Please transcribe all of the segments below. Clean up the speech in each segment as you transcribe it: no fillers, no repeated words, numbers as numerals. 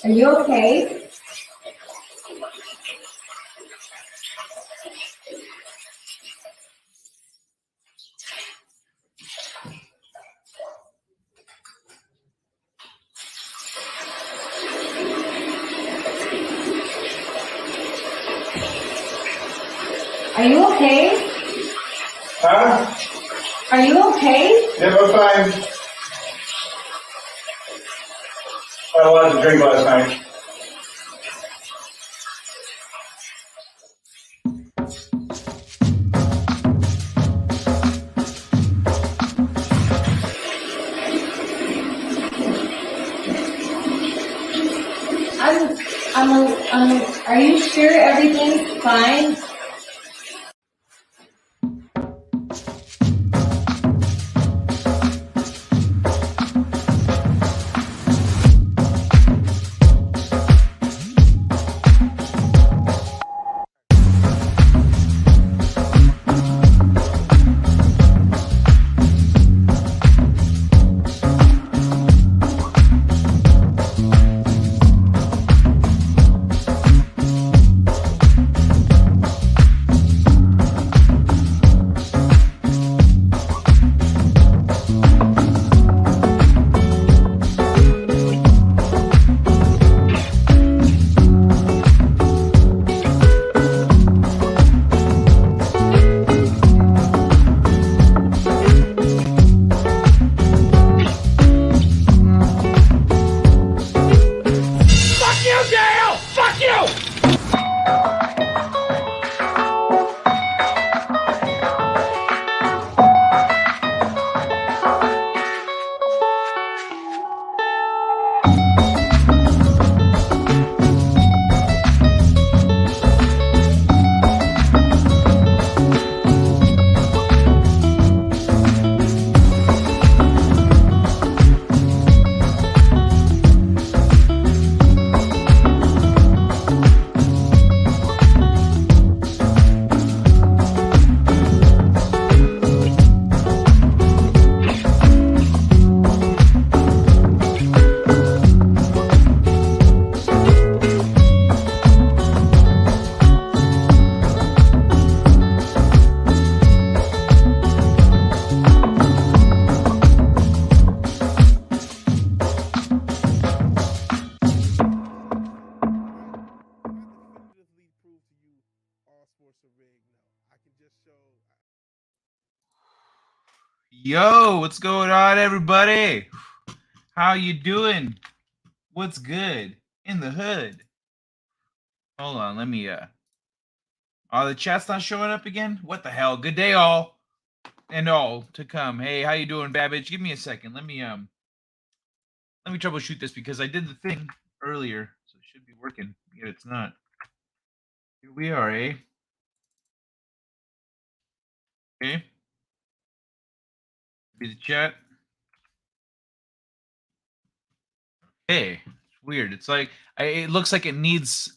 Are you okay? Are you okay? Huh? Are you okay? Yeah, we're fine. I had a lot to drink last night. Are you sure everything's fine? Yo, what's going on, everybody? How you doing? What's good in the hood? Hold on, let me oh, the chat's not showing up again? What the hell? Good day, all and all to come. Hey, how you doing, Babbage? Give me a second. Let me troubleshoot this because I did the thing earlier, so it should be working. Yet it's not. Here we are, eh? Okay. Be the chat. Hey, it's weird. It's like it looks like it needs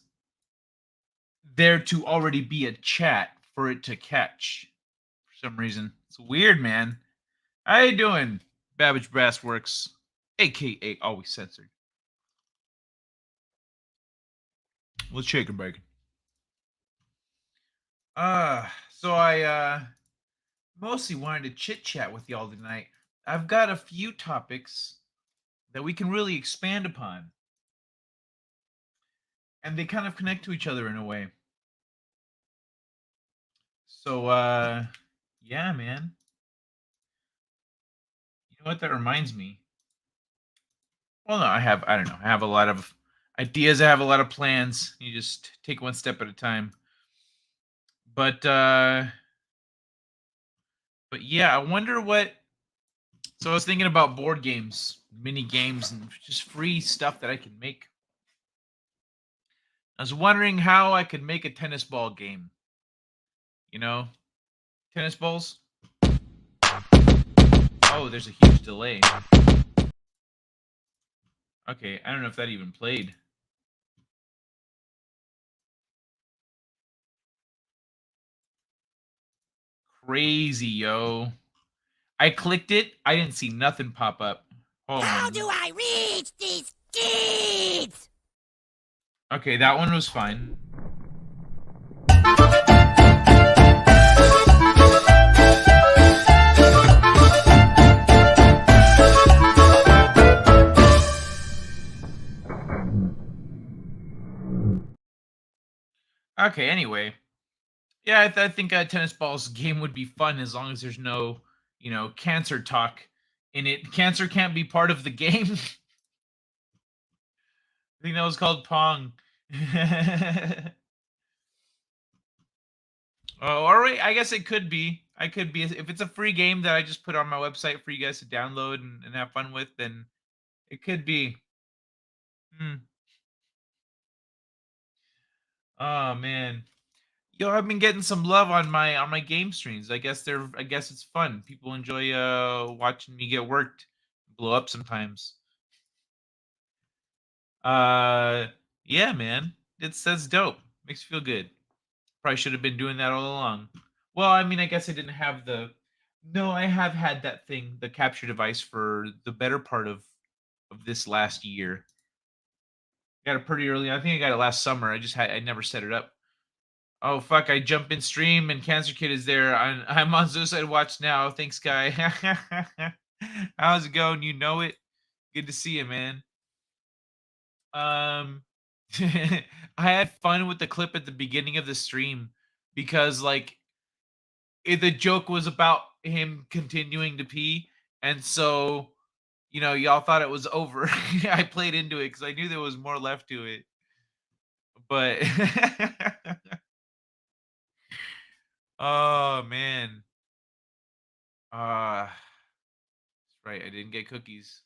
there to already be a chat for it to catch for some reason. It's weird, man. How you doing, Babbage Brassworks, aka Always Censored? Let's shake and bake. So I mostly wanted to chit chat with y'all tonight. I've got a few topics that we can really expand upon, and they kind of connect to each other in a way. So yeah, man. You know what that reminds me? Well, no, I don't know. I have a lot of ideas. I have a lot of plans. You just take one step at a time. But yeah, I wonder what. So I was thinking about board games, mini games, and just free stuff that I can make. I was wondering how I could make a tennis ball game. You know, tennis balls. Oh, there's a huge delay. Okay, I don't know if that even played. Crazy, yo. I clicked it. I didn't see nothing pop up. Hold How on. do I reach these kids? Okay, that one was fine. Okay, anyway. Yeah, I think a tennis balls game would be fun as long as there's no, cancer talk in it. Cancer can't be part of the game. I think that was called Pong. Oh, all right. I guess it could be. I could be. If it's a free game that I just put on my website for you guys to download and have fun with, then it could be. Hmm. Oh man. Yo, I've been getting some love on my game streams. I guess it's fun. People enjoy watching me get worked, blow up sometimes. Uh yeah, man. That's dope. Makes you feel good. Probably should have been doing that all along. Well, I mean, I guess I didn't have the no, I have had that thing, the capture device for the better part of this last year. Got it pretty early. I think I got it last summer. I never set it up. Oh fuck! I jump in stream and Cancer Kid is there. I'm on Suicide Watch now. Thanks, guy. How's it going? You know it. Good to see you, man. Um, I had fun with the clip at the beginning of the stream because the joke was about him continuing to pee, and so y'all thought it was over. I played into it because I knew there was more left to it, but oh man. That's right. I didn't get cookies.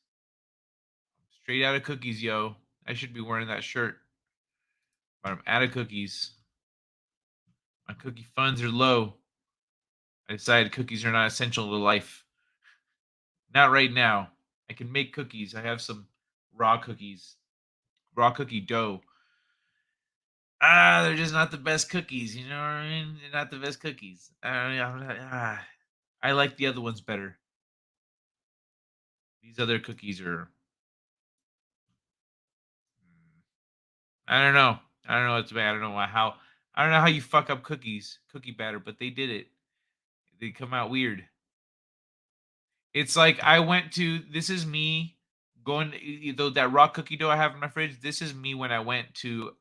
Straight out of cookies, yo. I should be wearing that shirt. But I'm out of cookies. My cookie funds are low. I decided cookies are not essential to life. Not right now. I can make cookies. I have some raw cookies. Raw cookie dough. They're just not the best cookies. You know what I mean? They're not the best cookies. I like the other ones better. These other cookies are. I don't know. I don't know what's bad. I don't know how. I don't know how you fuck up cookie batter, but they did it. They come out weird. It's like I went to. This is me going. Though that raw cookie dough I have in my fridge. This is me when I went to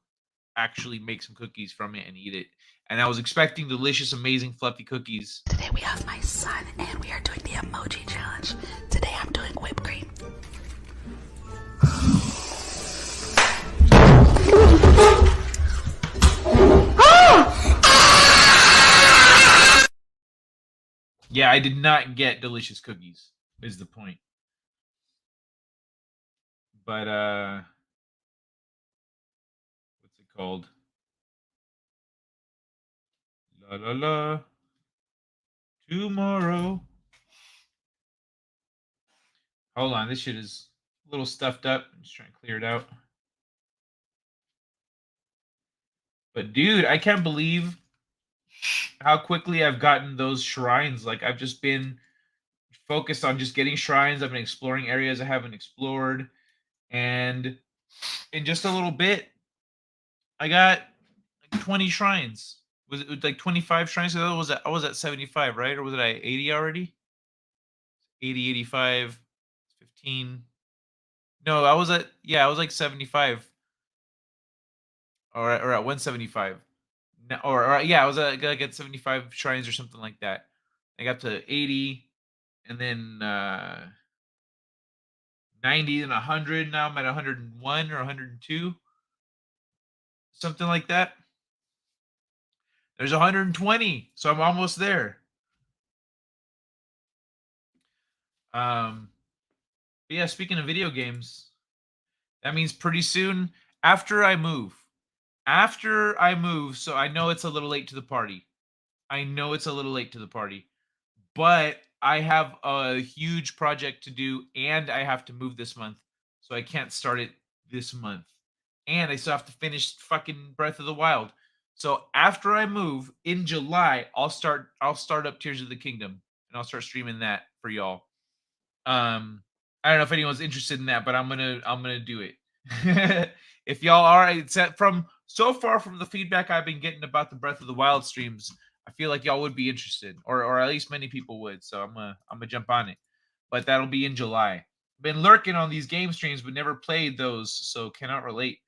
actually make some cookies from it and eat it. And I was expecting delicious, amazing, fluffy cookies. Today we have my son and we are doing the emoji challenge. Today I'm doing whipped cream. Yeah, I did not get delicious cookies, is the point. But what's it called? La la la. Tomorrow. Hold on, this shit is a little stuffed up. I'm just trying to clear it out. But dude, I can't believe how quickly I've gotten those shrines. Like I've just been focused on just getting shrines. I've been exploring areas I haven't explored, and in just a little bit, I got like 20 shrines. Was it like 25 shrines? I was at 75, right? Or was it at 80 already? 80, 85, 15. No, I was like 75 or at 175. No, or yeah, I was at 75 shrines or something like that. I got to 80 and then 90 and 100. Now I'm at 101 or 102. Something like that. There's 120, so I'm almost there. But yeah, speaking of video games, that means pretty soon after I move. After I move, so I know it's a little late to the party. I know it's a little late to the party. But I have a huge project to do and I have to move this month. So I can't start it this month. And I still have to finish fucking Breath of the Wild. So after I move in July, I'll start up Tears of the Kingdom and I'll start streaming that for y'all. I don't know if anyone's interested in that, but I'm gonna do it. if y'all are, it's from so far from the feedback I've been getting about the Breath of the Wild streams, I feel like y'all would be interested, or at least many people would. So I'm gonna jump on it, but that'll be in July. Been lurking on these game streams, but never played those, so cannot relate.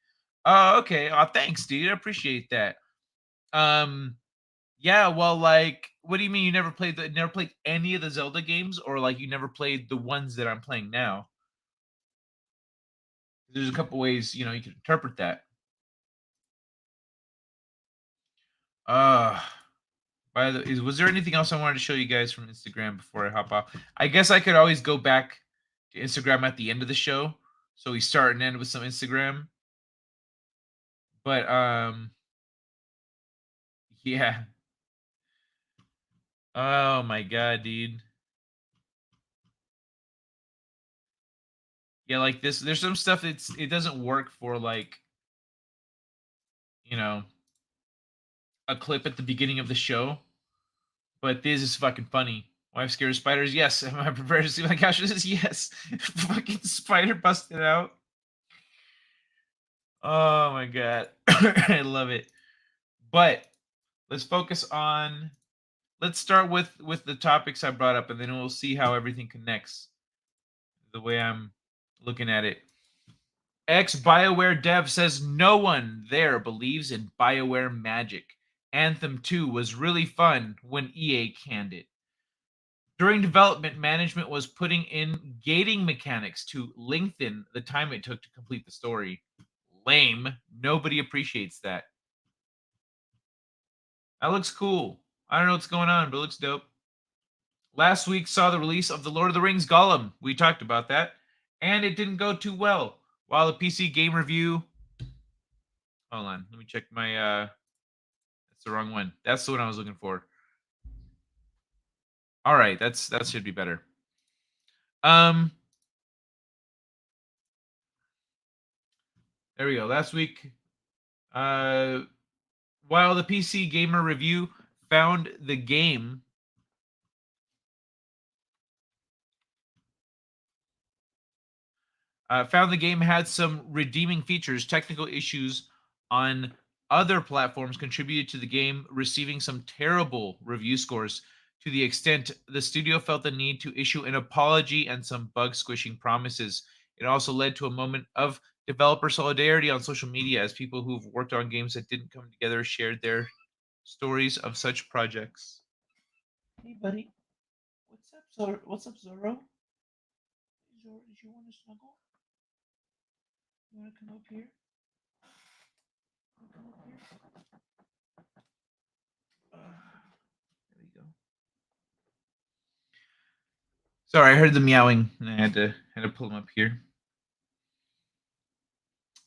Oh, okay. Oh, thanks, dude. I appreciate that. Yeah. Well, like, what do you mean you never played any of the Zelda games, or like you never played the ones that I'm playing now? There's a couple ways you can interpret that. Uh was there anything else I wanted to show you guys from Instagram before I hop off? I guess I could always go back to Instagram at the end of the show, so we start and end with some Instagram. But yeah. Oh my god, dude. Yeah, like this. There's some stuff it doesn't work for, like, you know a clip at the beginning of the show, but this is fucking funny. Wife scared of spiders? Yes. Am I prepared to see my couch? This is yes. Fucking spider busted out. Oh my god. I love it. But let's focus on let's start with the topics I brought up, and then we'll see how everything connects the way I'm looking at it. Ex-BioWare dev says no one there believes in BioWare magic. Anthem 2 was really fun when EA canned it. During development, management was putting in gating mechanics to lengthen the time it took to complete the story. Lame. Nobody appreciates that. That looks cool. I don't know what's going on, but it looks dope. Last week saw the release of The Lord of the Rings Gollum. We talked about that. And it didn't go too well. While the PC Game Review... Hold on. Let me check my... That's the wrong one. That's the one I was looking for. All right. That should be better. There we go. Last week... while the PC Gamer Review found the game had some redeeming features, technical issues on other platforms contributed to the game receiving some terrible review scores, to the extent the studio felt the need to issue an apology and some bug squishing promises. It also led to a moment of developer solidarity on social media, as people who've worked on games that didn't come together shared their stories of such projects. Hey, buddy. What's up, Zorro? What's up, Zorro? Zorro, did you want to snuggle? You want to come up here? Come up here? There we go. Sorry, I heard the meowing, and I had to pull him up here.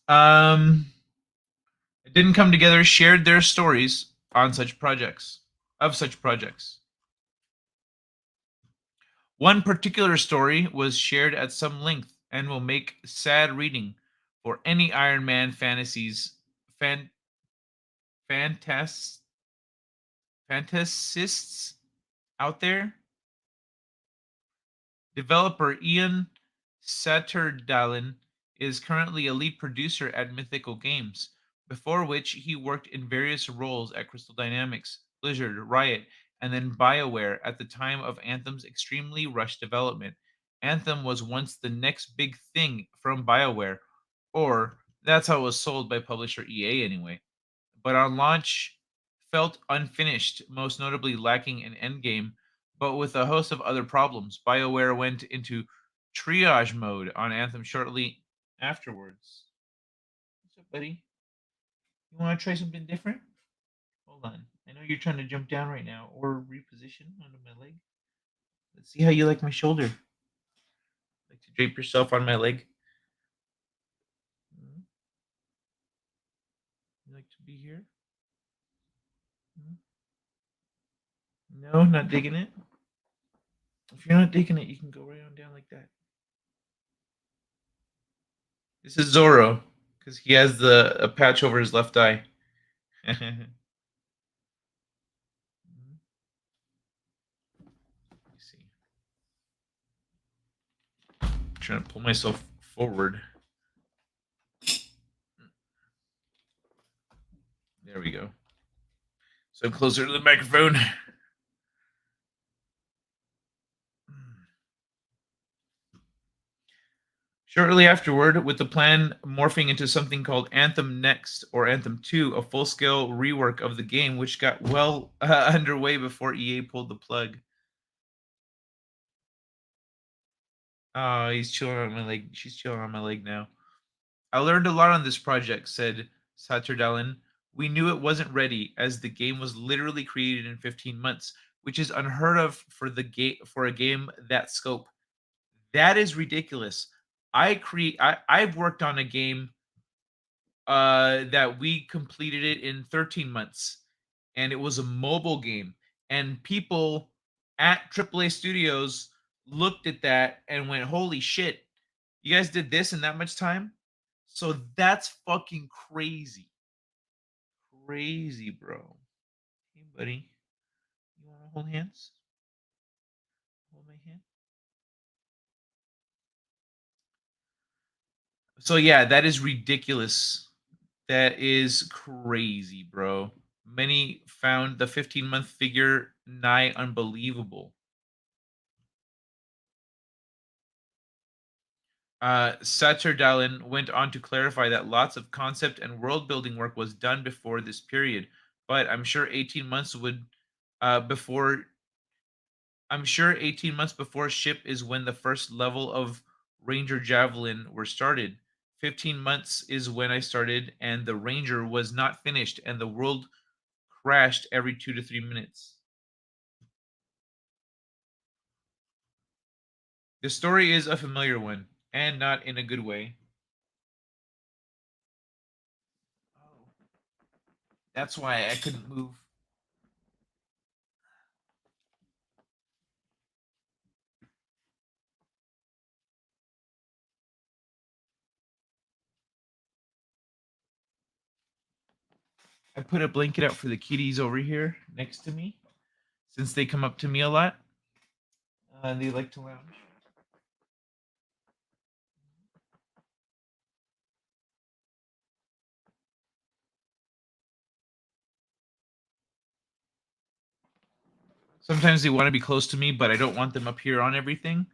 It didn't come together. Shared their stories on such projects. One particular story was shared at some length and will make sad reading for any Iron Man fantasists out there. Developer Ian Satterdalen is currently a lead producer at Mythical Games, before which he worked in various roles at Crystal Dynamics, Blizzard, Riot, and then BioWare at the time of Anthem's extremely rushed development. Anthem was once the next big thing from BioWare, or that's how it was sold by publisher EA anyway. But on launch, felt unfinished, most notably lacking an endgame, but with a host of other problems. BioWare went into triage mode on Anthem shortly afterwards. What's up, buddy? You want to try something different? Hold on. I know you're trying to jump down right now or reposition onto my leg. Let's see how you like my shoulder. Like to drape yourself on my leg? You like to be here? No, not digging it? If you're not digging it, you can go right on down like that. This is Zorro, because he has a patch over his left eye. Let me see. I'm trying to pull myself forward. There we go. So I'm closer to the microphone. Shortly afterward, with the plan morphing into something called Anthem Next or Anthem 2, a full-scale rework of the game, which got well underway before EA pulled the plug. Oh, he's chilling on my leg. She's chilling on my leg now. I learned a lot on this project, said Saturdalin. We knew it wasn't ready, as the game was literally created in 15 months, which is unheard of for a game that scope. That is ridiculous. I've worked on a game that we completed it in 13 months, and it was a mobile game, and people at AAA Studios looked at that and went, "Holy shit, you guys did this in that much time?" So that's fucking crazy. Crazy, bro. Hey, buddy. You want to hold hands? Hold my hand? So yeah, that is ridiculous. That is crazy, bro. Many found the 15-month figure nigh unbelievable. Saturdalin went on to clarify that lots of concept and world building work was done before this period, but I'm sure 18 months before ship is when the first level of Ranger Javelin were started. 15 months is when I started, and the Ranger was not finished, and the world crashed every 2 to 3 minutes. The story is a familiar one, and not in a good way. Oh, that's why I couldn't move. I put a blanket out for the kitties over here next to me, since they come up to me a lot. And they like to lounge. Sometimes they want to be close to me, but I don't want them up here on everything.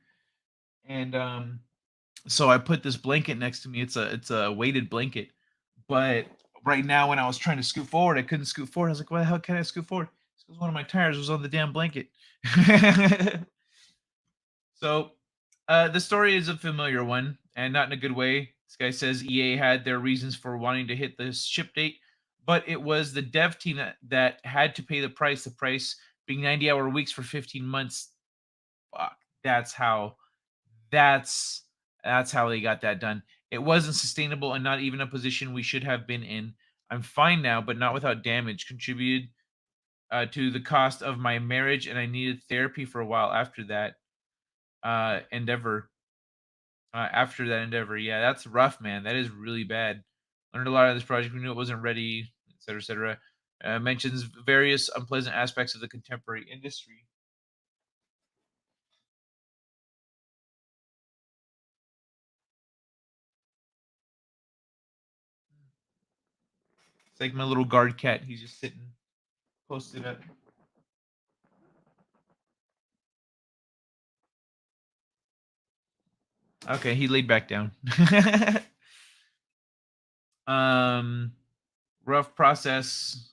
And so I put this blanket next to me. It's a weighted blanket. But right now, when I was trying to scoot forward, I couldn't scoot forward. I was like, "Why the hell can I scoot forward?" Because one of my tires was on the damn blanket. So the story is a familiar one, and not in a good way. This guy says EA had their reasons for wanting to hit the ship date, but it was the dev team that had to pay the price. The price being 90-hour weeks for 15 months. Fuck, that's that's how they got that done. It wasn't sustainable and not even a position we should have been in. I'm fine now, but not without damage. Contributed to the cost of my marriage, and I needed therapy for a while after that endeavor. Yeah, that's rough, man. That is really bad. Learned a lot of this project. We knew it wasn't ready, etc., etc. Mentions various unpleasant aspects of the contemporary industry. It's like my little guard cat. He's just sitting, posted up. Okay, he laid back down. um, rough process.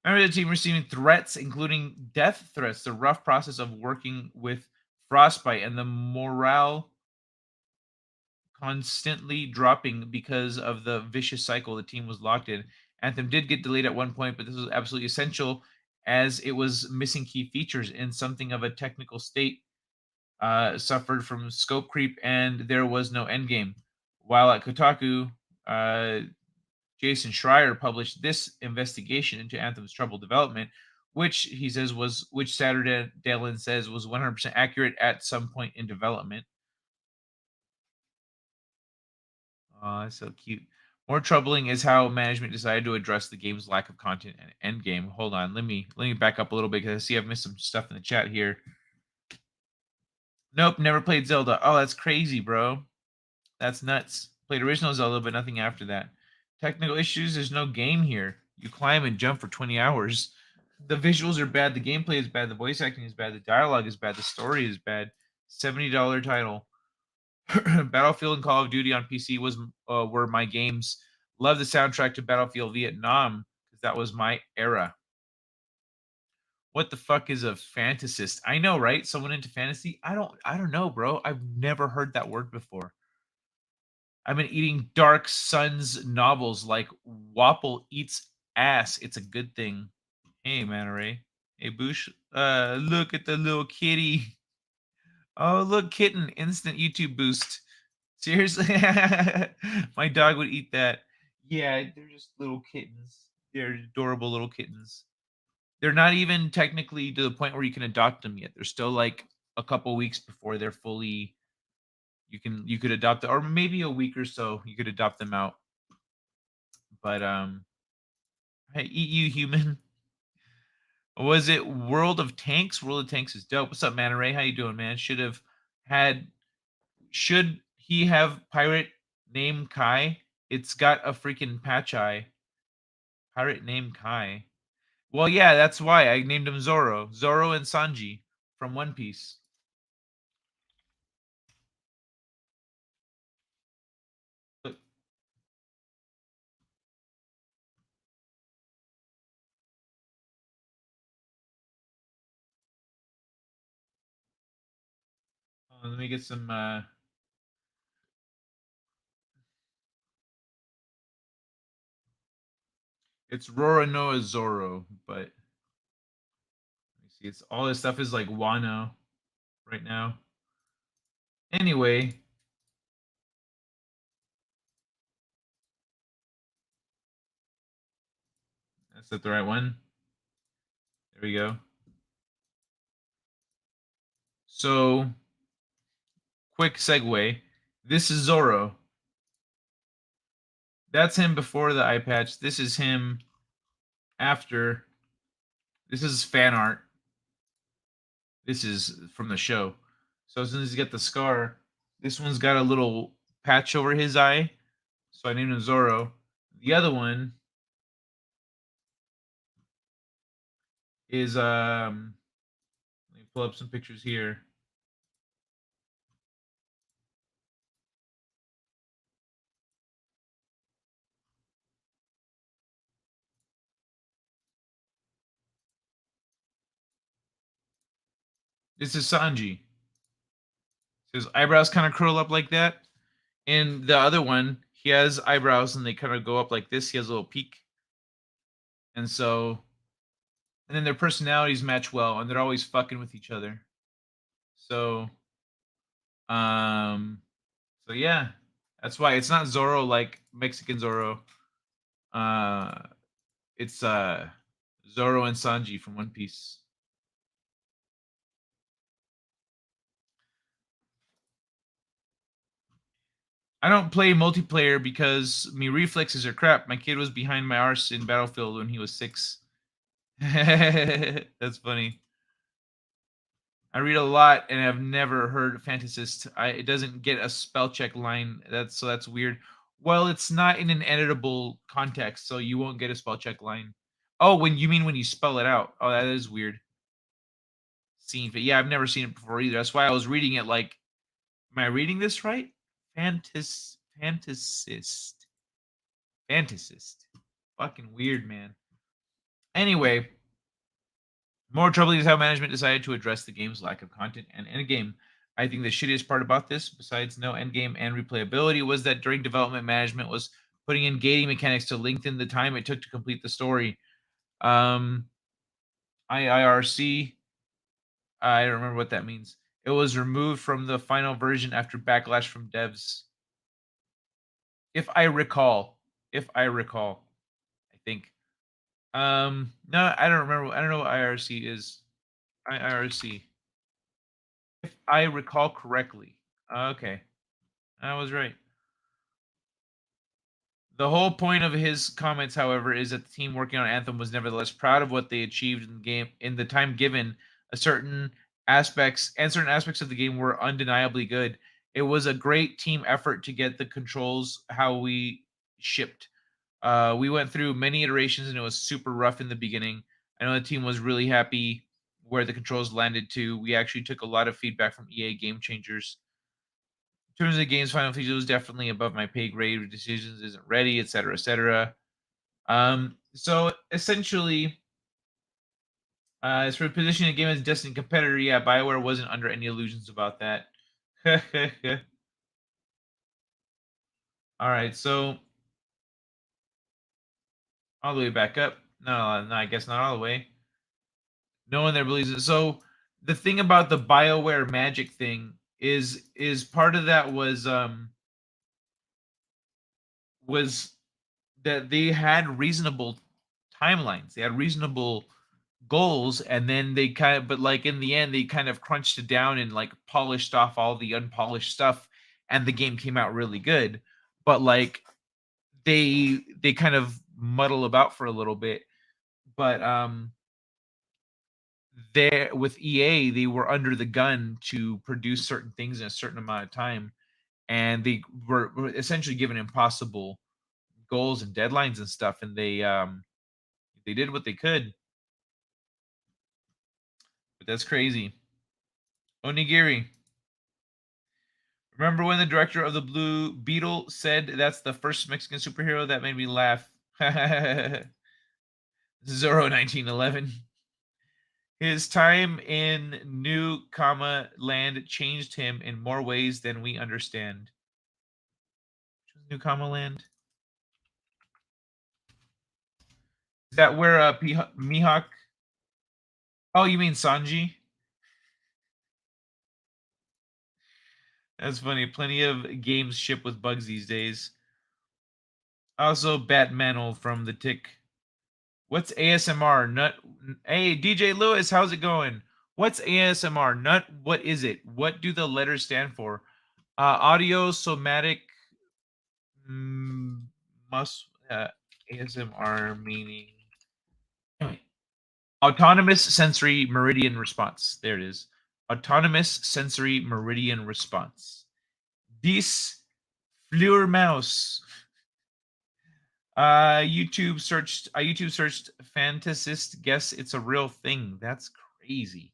Remember the team receiving threats, including death threats. The rough process of working with frostbite and the morale constantly dropping because of the vicious cycle the team was locked in. Anthem did get delayed at one point, but this was absolutely essential as it was missing key features in something of a technical state. Suffered from scope creep, and there was no endgame. While at Kotaku, Jason Schreier published this investigation into Anthem's troubled development, which he says which Saturday Dallin says was 100% accurate at some point in development. Oh, that's so cute. More troubling is how management decided to address the game's lack of content and end game. Hold on, let me back up a little bit because I see I've missed some stuff in the chat here. Nope, never played Zelda. Oh, that's crazy, bro. That's nuts. Played original Zelda, but nothing after that. Technical issues. There's no game here. You climb and jump for 20 hours. The visuals are bad. The gameplay is bad. The voice acting is bad. The dialogue is bad. The story is bad. $70 title. Battlefield and Call of Duty on PC were my games. Love the soundtrack to Battlefield Vietnam because that was my era. What the fuck is a fantasist? I know, right? Someone into fantasy? I don't know, bro. I've never heard that word before. I've been eating Dark Sun's novels like Wapple eats ass. It's a good thing. Hey, Manta Ray. Hey, Boosh. Look at the little kitty. Oh, look, kitten. Instant YouTube boost. Seriously? My dog would eat that. Yeah, they're just little kittens. They're adorable little kittens. They're not even technically to the point where you can adopt them yet. They're still like a couple weeks before they're fully you could adopt them, or maybe a week or so you could adopt them out. But hey, eat you human. Was it World of Tanks? World of Tanks is dope. What's up, Manta Ray? How you doing, man? Should he have pirate name Kai? It's got a freaking patch eye. Pirate name Kai. Well, yeah, that's why I named him Zoro. Zoro and Sanji from One Piece. Let me get some it's Roronoa Zoro, but let me see. It's all this stuff is like Wano right now. Anyway, that's the right one. There we go. So, quick segue. This is Zoro. That's him before the eye patch. This is him after. This is fan art. This is from the show. So as soon as he's got the scar, this one's got a little patch over his eye. So I named him Zoro. The other one is let me pull up some pictures here. This is Sanji. His eyebrows kind of curl up like that. And the other one, he has eyebrows and they kind of go up like this. He has a little peak. And then their personalities match well and they're always fucking with each other. So so yeah. That's why it's not Zoro like Mexican Zoro. It's Zoro and Sanji from One Piece. I don't play multiplayer because me reflexes are crap. My kid was behind my arse in Battlefield when he was 6. That's funny. I read a lot and I've never heard fantasist. It doesn't get a spell check line. That's weird. Well, it's not in an editable context, so you won't get a spell check line. Oh, when you spell it out. Oh, that is weird. Scene, yeah, I've never seen it before either. That's why I was reading it like, am I reading this right? Fantasist. Fucking weird, man. Anyway, more troubling is how management decided to address the game's lack of content and endgame. I think the shittiest part about this, besides no endgame and replayability, was that during development, management was putting in gating mechanics to lengthen the time it took to complete the story. IIRC, I don't remember what that means. It was removed from the final version after backlash from devs. If I recall, I think. No, I don't remember. I don't know what IRC is. IRC. If I recall correctly. Okay. I was right. The whole point of his comments, however, is that the team working on Anthem was nevertheless proud of what they achieved in the game in the time given. Certain aspects of the game were undeniably good. It was a great team effort to get the controls how we shipped. We went through many iterations and it was super rough in the beginning. I know the team was really happy where the controls landed too. We actually took a lot of feedback from EA Game Changers. In terms of the game's final features, it was definitely above my pay grade. Decisions isn't ready, etc., etc. So essentially, as for positioning the game as a Destiny competitor, yeah, BioWare wasn't under any illusions about that. All right, so all the way back up. No, I guess not all the way. No one there believes it. So the thing about the BioWare magic thing is part of that was that they had reasonable timelines. They had reasonable goals, and then they kind of, but like in the end, they kind of crunched it down and like polished off all the unpolished stuff, and the game came out really good. But like they kind of muddle about for a little bit. But there with EA, they were under the gun to produce certain things in a certain amount of time, and they were essentially given impossible goals and deadlines and stuff, and they did what they could. But that's crazy. Onigiri. Remember when the director of the Blue Beetle said that's the first Mexican superhero? That made me laugh. Zorro 1911. His time in New Comma Land changed him in more ways than we understand. New Comma Land? Is that where Mihawk? Oh, you mean Sanji? That's funny. Plenty of games ship with bugs these days. Also, Batman from the Tick. What's ASMR? Nut. Hey, DJ Lewis, how's it going? What's ASMR? Nut. What is it? What do the letters stand for? Audio somatic ASMR meaning autonomous sensory meridian response. There it is. Autonomous sensory meridian response. Dies Flurmaus. YouTube searched fantasist. Guess it's a real thing. That's crazy.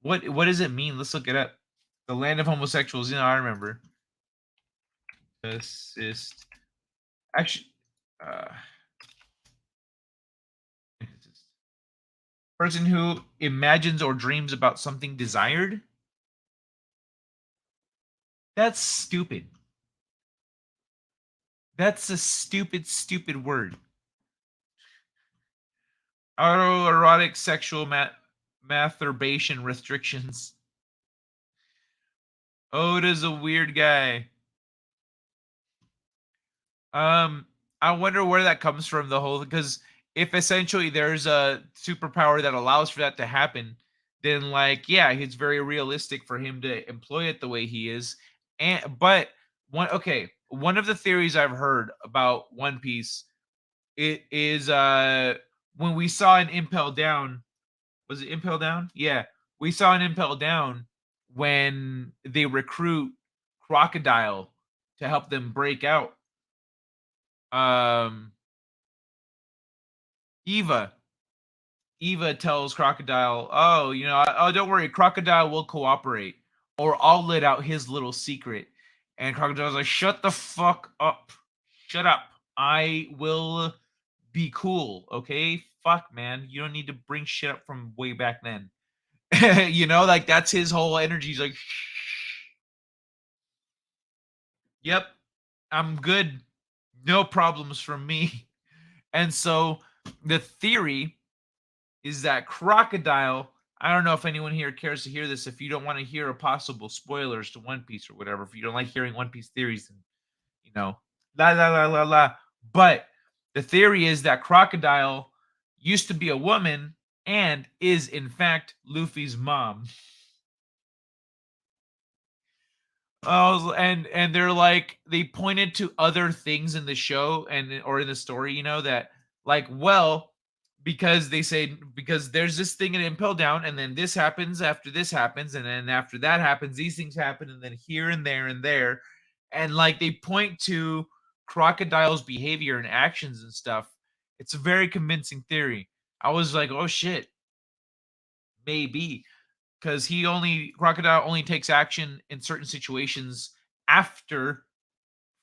What does it mean? Let's look it up. The land of homosexuals. You know, I remember. Assist. Actually, person who imagines or dreams about something desired. That's stupid. That's a stupid word. Autoerotic sexual masturbation restrictions. Oda's a weird guy. I wonder where that comes from, the whole, because if essentially there's a superpower that allows for that to happen, then like, yeah, it's very realistic for him to employ it the way he is. But one of the theories I've heard about One Piece, it is when we saw an Impel Down, was it Impel Down? Yeah. We saw an Impel Down when they recruit Crocodile to help them break out. Eva tells Crocodile, "Oh, don't worry, Crocodile will cooperate, or I'll let out his little secret." And Crocodile's like, "Shut the fuck up! Shut up! I will be cool, okay? Fuck, man, you don't need to bring shit up from way back then." Like that's his whole energy. He's like, "Yep, I'm good. No problems from me." And so the theory is that Crocodile, I don't know if anyone here cares to hear this. If you don't want to hear a possible spoilers to One Piece or whatever, if you don't like hearing One Piece theories, then, la la la la la. But the theory is that Crocodile used to be a woman and is in fact Luffy's mom. Oh, and they're like, they pointed to other things in the show or in the story, that like, well, because they say, because there's this thing in Impel Down, and then this happens after this happens, and then after that happens, these things happen, and then here and there and there, and like they point to crocodile's behavior and actions and stuff, it's a very convincing theory. I was like, oh shit, maybe, because crocodile only takes action in certain situations after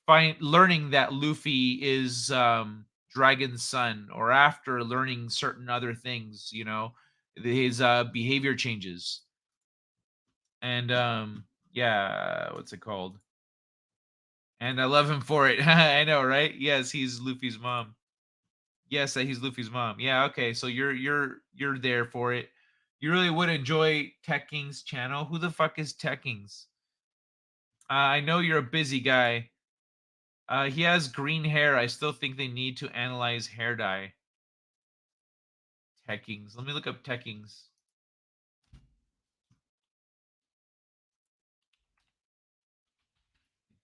learning that Luffy is Dragon's son, or after learning certain other things. His behavior changes, and yeah, what's it called? And I love him for it. I know, right? Yes, he's Luffy's mom. Yes, that he's Luffy's mom. Yeah, okay. So you're there for it. You really would enjoy Tech King's channel. Who the fuck is Tech King's? I know you're a busy guy. He has green hair. I still think they need to analyze hair dye. Tech King's. Let me look up Tech King's.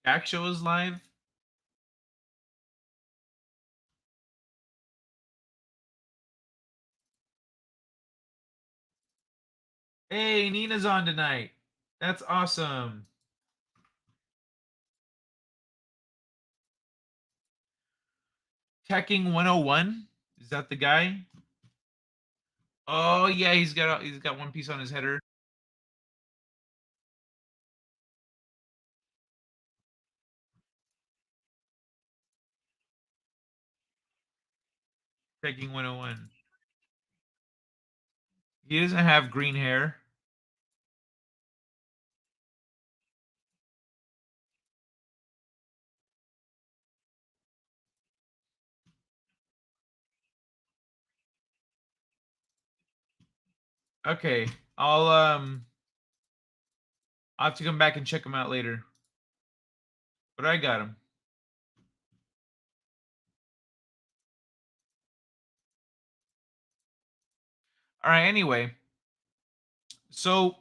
Jack Show is live. Hey, Nina's on tonight. That's awesome. Teching 101. Is that the guy? Oh yeah, he's got one piece on his header. Teching 101. He doesn't have green hair. Okay, I'll have to come back and check him out later. But I got him. All right, anyway. So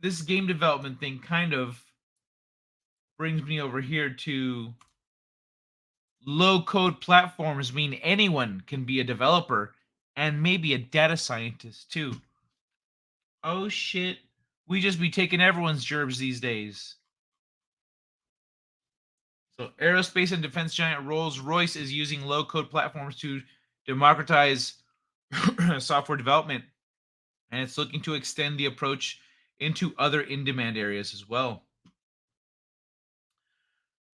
this game development thing kind of brings me over here to low code platforms mean anyone can be a developer and maybe a data scientist too. Oh shit. We just be taking everyone's jobs these days. So aerospace and defense giant Rolls-Royce is using low code platforms to democratize software development, and it's looking to extend the approach into other in-demand areas as well.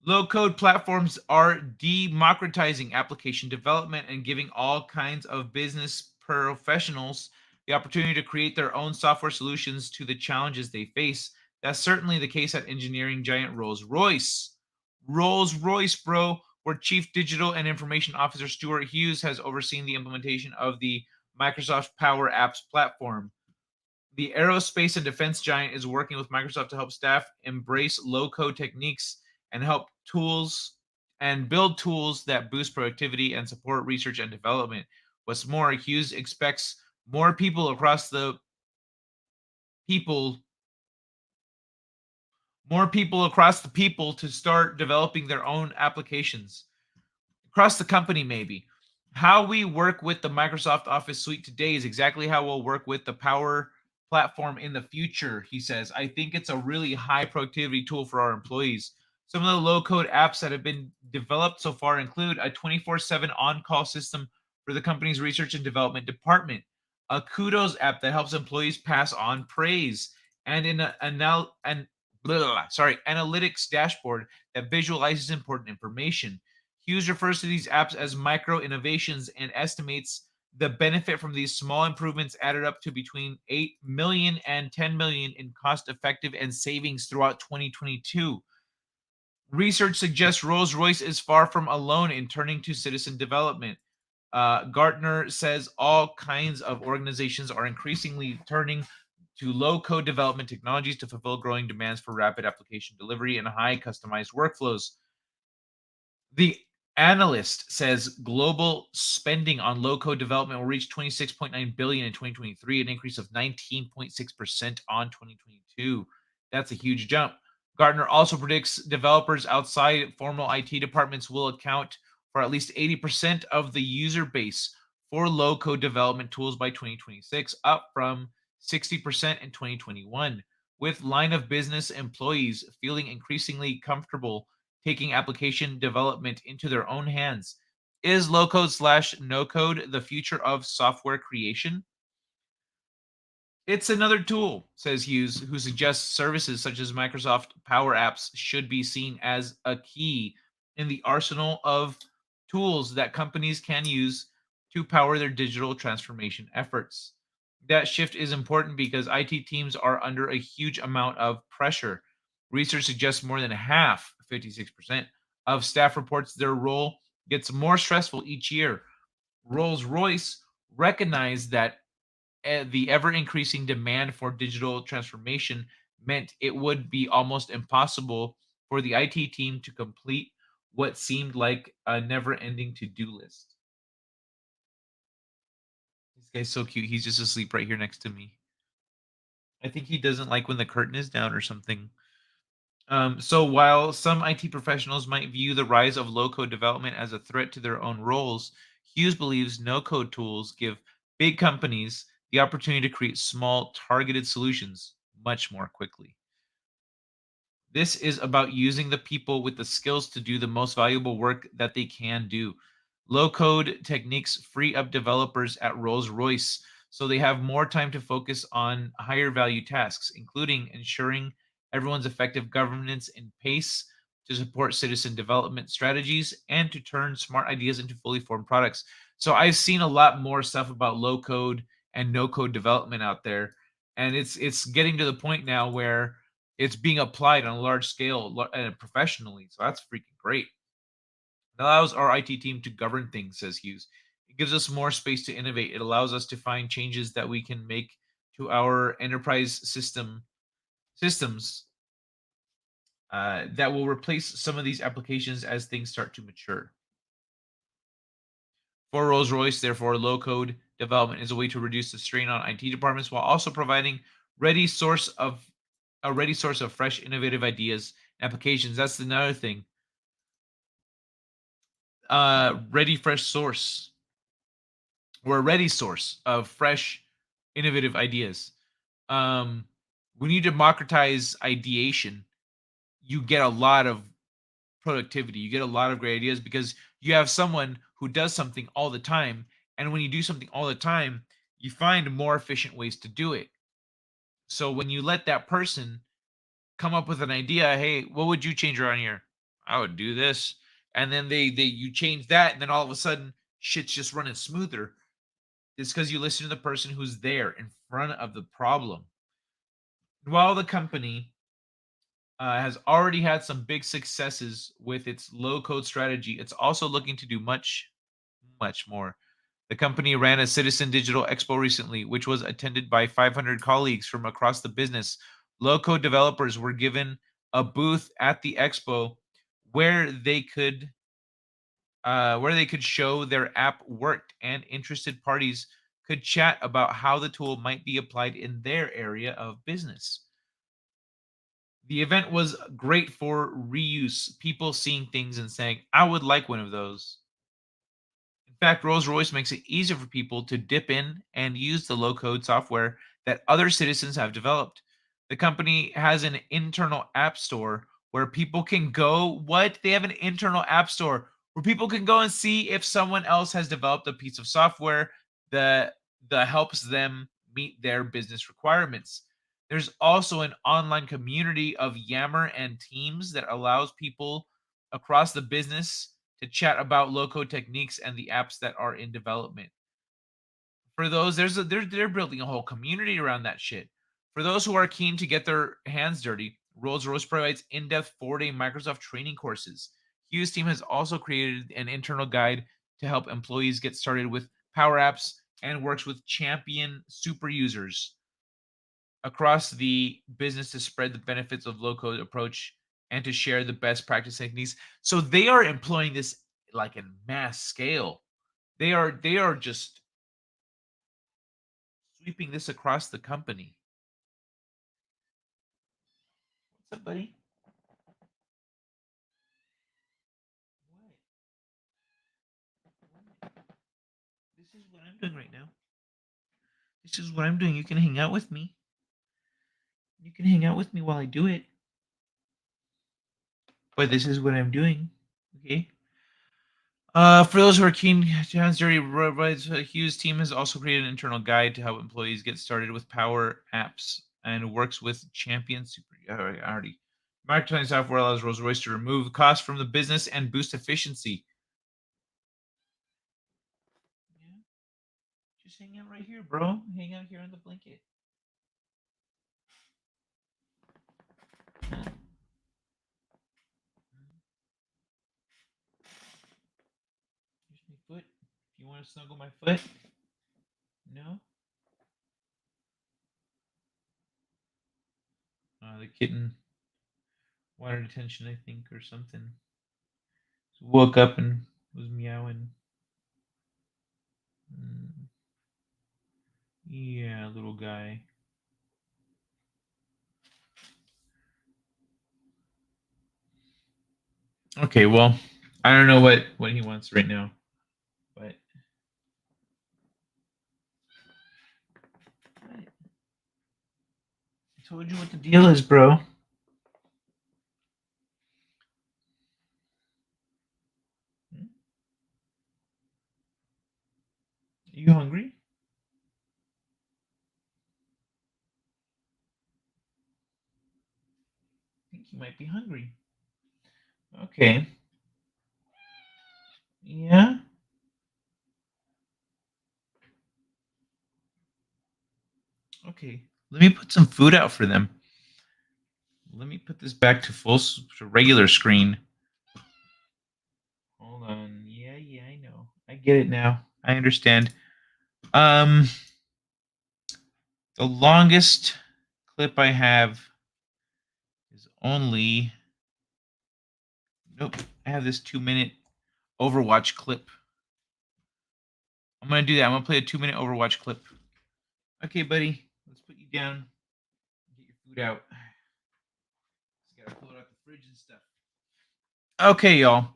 Low-code platforms are democratizing application development and giving all kinds of business professionals the opportunity to create their own software solutions to the challenges they face. That's certainly the case at engineering giant Rolls-Royce. Rolls-Royce, bro, where Chief Digital and Information Officer Stuart Hughes has overseen the implementation of the Microsoft Power Apps platform. The aerospace and defense giant is working with Microsoft to help staff embrace low-code techniques and build tools that boost productivity and support research and development. What's more, Hughes expects more people across the people to start developing their own applications across the company. Maybe how we work with the Microsoft Office suite today is exactly how we'll work with the Power platform in the future, he says. I think it's a really high productivity tool for our employees. Some of the low code apps that have been developed so far include a 24/7 on call system for the company's research and development department, a kudos app that helps employees pass on praise, and analytics dashboard that visualizes important information. Hughes refers to these apps as micro innovations and estimates the benefit from these small improvements added up to between 8 million and 10 million in cost effective and savings throughout 2022. Research suggests Rolls-Royce is far from alone in turning to citizen development. Gartner says all kinds of organizations are increasingly turning to low-code development technologies to fulfill growing demands for rapid application delivery and high customized workflows. The analyst says global spending on low-code development will reach 26.9 billion in 2023, an increase of 19.6% on 2022. That's a huge jump. Gartner also predicts developers outside formal IT departments will account for at least 80% of the user base for low-code development tools by 2026, up from 60% in 2021, with line of business employees feeling increasingly comfortable taking application development into their own hands. Is low code / no code the future of software creation? It's another tool, says Hughes, who suggests services such as Microsoft Power Apps should be seen as a key in the arsenal of tools that companies can use to power their digital transformation efforts. That shift is important because IT teams are under a huge amount of pressure. Research suggests more than half, 56%, of staff reports their role gets more stressful each year. Rolls-Royce recognized that the ever increasing demand for digital transformation meant it would be almost impossible for the IT team to complete what seemed like a never ending to do list. This guy's so cute. He's just asleep right here next to me. I think he doesn't like when the curtain is down or something. So while some IT professionals might view the rise of low code development as a threat to their own roles, Hughes believes no code tools give big companies the opportunity to create small, targeted solutions much more quickly. This is about using the people with the skills to do the most valuable work that they can do. Low code techniques free up developers at Rolls-Royce so they have more time to focus on higher value tasks, including ensuring everyone's effective governance and pace to support citizen development strategies and to turn smart ideas into fully formed products. So I've seen a lot more stuff about low code and no code development out there, and it's getting to the point now where it's being applied on a large scale and professionally. So that's freaking great. It allows our IT team to govern things, says Hughes. It gives us more space to innovate. It allows us to find changes that we can make to our enterprise systems that will replace some of these applications as things start to mature. For Rolls-Royce, therefore, low-code development is a way to reduce the strain on IT departments while also providing ready source of a ready source of fresh, innovative ideas and applications. That's another thing. Ready, fresh source. We're a ready source of fresh, innovative ideas. When you democratize ideation, you get a lot of productivity. You get a lot of great ideas because you have someone who does something all the time. And when you do something all the time, you find more efficient ways to do it. So when you let that person come up with an idea, hey, what would you change around here? I would do this. And then they you change that, and then all of a sudden shit's just running smoother. It's because you listen to the person who's there in front of the problem. While the company has already had some big successes with its low code strategy, it's also looking to do much, much more. The company ran a Citizen Digital Expo recently, which was attended by 500 colleagues from across the business. Low code developers were given a booth at the expo where they could show their app worked, and interested parties could chat about how the tool might be applied in their area of business. The event was great for reuse, people seeing things and saying, I would like one of those. In fact, Rolls-Royce makes it easier for people to dip in and use the low-code software that other citizens have developed. The company has an internal app store where people can go. What? They have an internal app store where people can go and see if someone else has developed a piece of software that helps them meet their business requirements. There's also an online community of Yammer and teams that allows people across the business to chat about low-code techniques and the apps that are in development. For those, they're building a whole community around that shit. For those who are keen to get their hands dirty, Rolls-Royce provides in-depth 4-day Microsoft training courses. Hughes' team has also created an internal guide to help employees get started with Power Apps and works with champion super users across the business to spread the benefits of low-code approach and to share the best practice techniques. So they are employing this like in mass scale. They are just sweeping this across the company. What's up, buddy? What? This is what I'm doing right now. This is what I'm doing. You can hang out with me. You can hang out with me while I do it. but this is what I'm doing. Okay. For those who are keen, John's Dirty Robots, Hughes' team has also created an internal guide to help employees get started with Power Apps and works with Champion Super. Already. Marketing software allows Rolls-Royce to remove costs from the business and boost efficiency. Yeah. Just hang out right here, bro. Hang out here on the blanket. Here's my foot. If you want to snuggle my foot. No? The kitten wanted attention, I think, or something. So woke up and was meowing. Yeah, little guy. Okay, well, I don't know what he wants right now, but I told you what the deal is, bro. Are you hungry? I think you might be hungry. Okay. Yeah? Okay. Let me put some food out for them. Let me put this back to regular screen. Hold on. Yeah, I know. I get it now. I understand. The longest clip I have is only... Nope. I have this 2-minute Overwatch clip. I'm going to do that. I'm going to play a 2-minute Overwatch clip. Okay, buddy. Let's put you down. Get your food out. Just got to pull it out the fridge and stuff. Okay, y'all.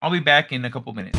I'll be back in a couple minutes.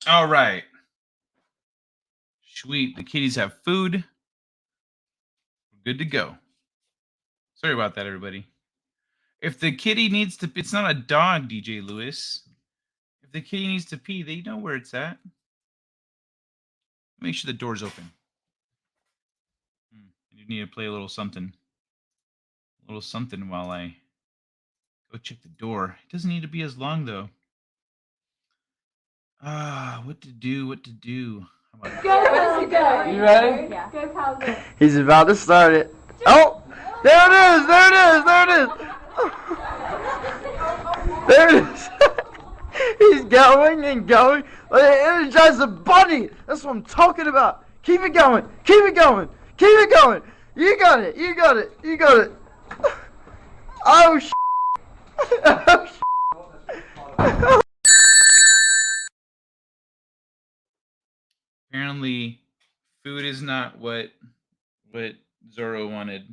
All right. Sweet. The kitties have food. We're good to go. Sorry about that, everybody. If the kitty needs to, it's not a dog, DJ Lewis. If the kitty needs to pee, they know where it's at. Make sure the door's open. You need to play a little something. A little something while I go check the door. It doesn't need to be as long, though. What to do? How about You ready? Yeah. Go, pause. He's about to start it. Oh! There it is! There it is! He's going and going. Energize the bunny! That's what I'm talking about. Keep it going! You got it. You got it. You got it. Oh, sh**. Oh, sh**. Apparently, food is not what Zoro wanted.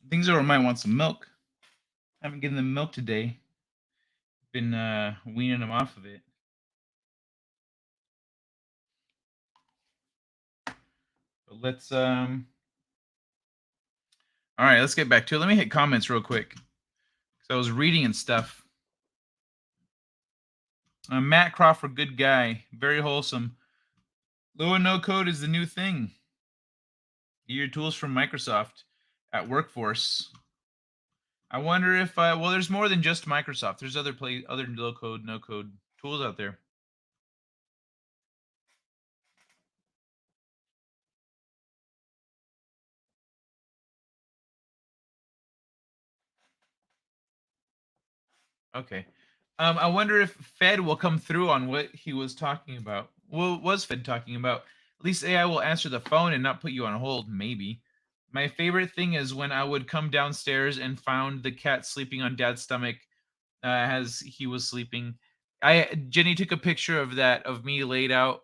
I think Zoro might want some milk. I haven't given them milk today. Been weaning them off of it. But let's all right, let's get back to it. Let me hit comments real quick. Because I was reading and stuff. Matt Crawford, good guy. Very wholesome. Low and no code is the new thing. Get your tools from Microsoft at Workforce. I wonder if well, there's more than just Microsoft. There's other low code, no code tools out there. Okay. I wonder if Fed will come through on what he was talking about. What was Fed talking about? At least AI will answer the phone and not put you on hold, maybe. My favorite thing is when I would come downstairs and found the cat sleeping on Dad's stomach as he was sleeping. Jenny took a picture of that, of me laid out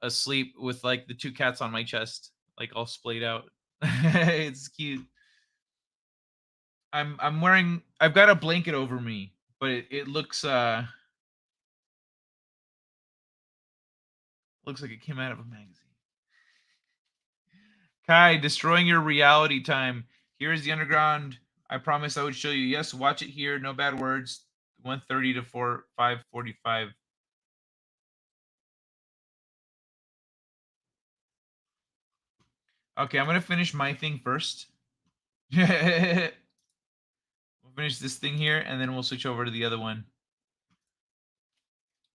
asleep with like the two cats on my chest, like all splayed out. It's cute. I'm wearing, I've got a blanket over me, but it looks looks like it came out of a magazine. Kai, destroying your reality time. Here is the underground. I promised I would show you. Yes, watch it here. No bad words. 1:30 to 5:45. Okay, I'm gonna finish my thing first. We'll finish this thing here, and then we'll switch over to the other one.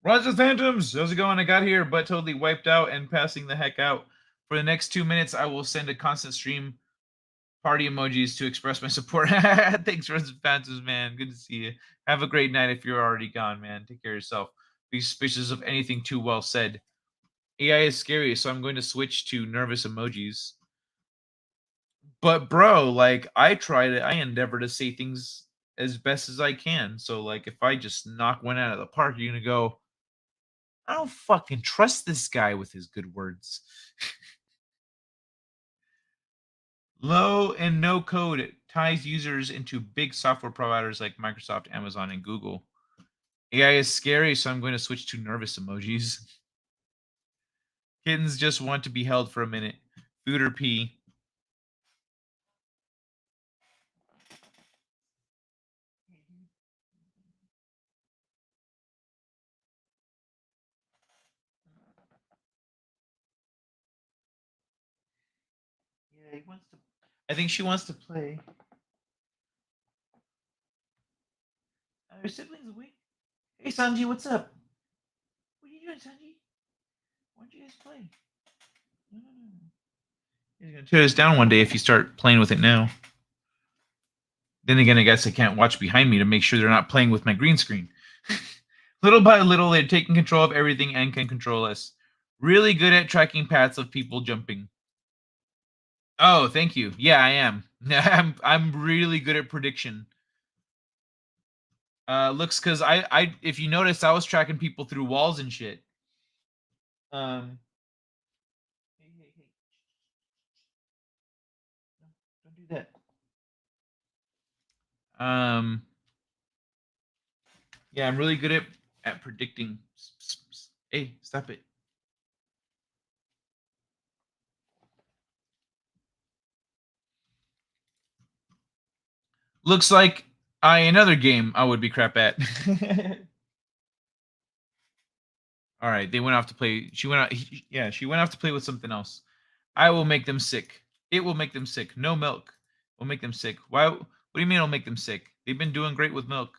Roger Phantoms, how's it going? I got here, but totally wiped out and passing the heck out. For the next 2 minutes, I will send a constant stream party emojis to express my support. Thanks, Roger Phantoms, man. Good to see you. Have a great night if you're already gone, man. Take care of yourself. Be suspicious of anything too well said. AI is scary, so I'm going to switch to nervous emojis. But bro, like I endeavor to say things as best as I can. So like if I just knock one out of the park, you're gonna go, I don't fucking trust this guy with his good words. Low and no code ties users into big software providers like Microsoft, Amazon, and Google. AI is scary, so I'm going to switch to nervous emojis. Kittens just want to be held for a minute. Food or pee. Yeah, he wants to. I think she wants to play. Are your siblings awake? Hey, Sanji, what's up? What are you doing, Sanji? Why don't you guys play? No. He's gonna tear us down one day if you start playing with it now. Then again, I guess I can't watch behind me to make sure they're not playing with my green screen. Little by little, they're taking control of everything and can control us. Really good at tracking paths of people jumping. Oh, thank you. Yeah, I am. I'm really good at prediction. Looks, because I if you notice, I was tracking people through walls and shit. Hey. Don't do that. Yeah, I'm really good at predicting. Hey, stop it. Looks like another game I would be crap at. All right, they went off to play. She went out. Yeah, she went off to play with something else. I will make them sick. It will make them sick. No milk will make them sick. Why? What do you mean it'll make them sick? They've been doing great with milk.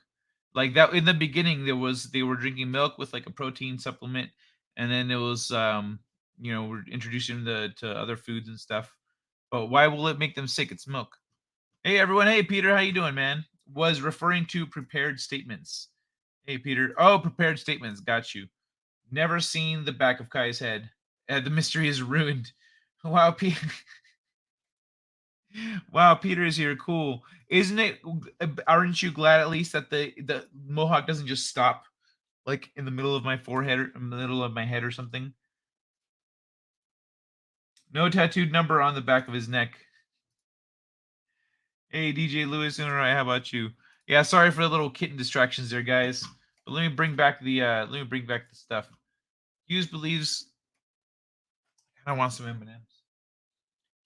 Like that in the beginning, they were drinking milk with like a protein supplement, and then it was we're introducing them to other foods and stuff. But why will it make them sick? It's milk. Hey everyone. Hey Peter, how you doing, man? Was referring to prepared statements. Hey Peter. Oh, prepared statements. Got you. Never seen the back of Kai's head. The mystery is ruined. Wow, Peter. Wow, Peter is here. Cool. Isn't it? Aren't you glad at least that the mohawk doesn't just stop like in the middle of my forehead or in the middle of my head or something? No tattooed number on the back of his neck. Hey, DJ Lewis, all right? How about you? Yeah, sorry for the little kitten distractions there, guys. But let me bring back the stuff. Hughes believes I want some M&Ms.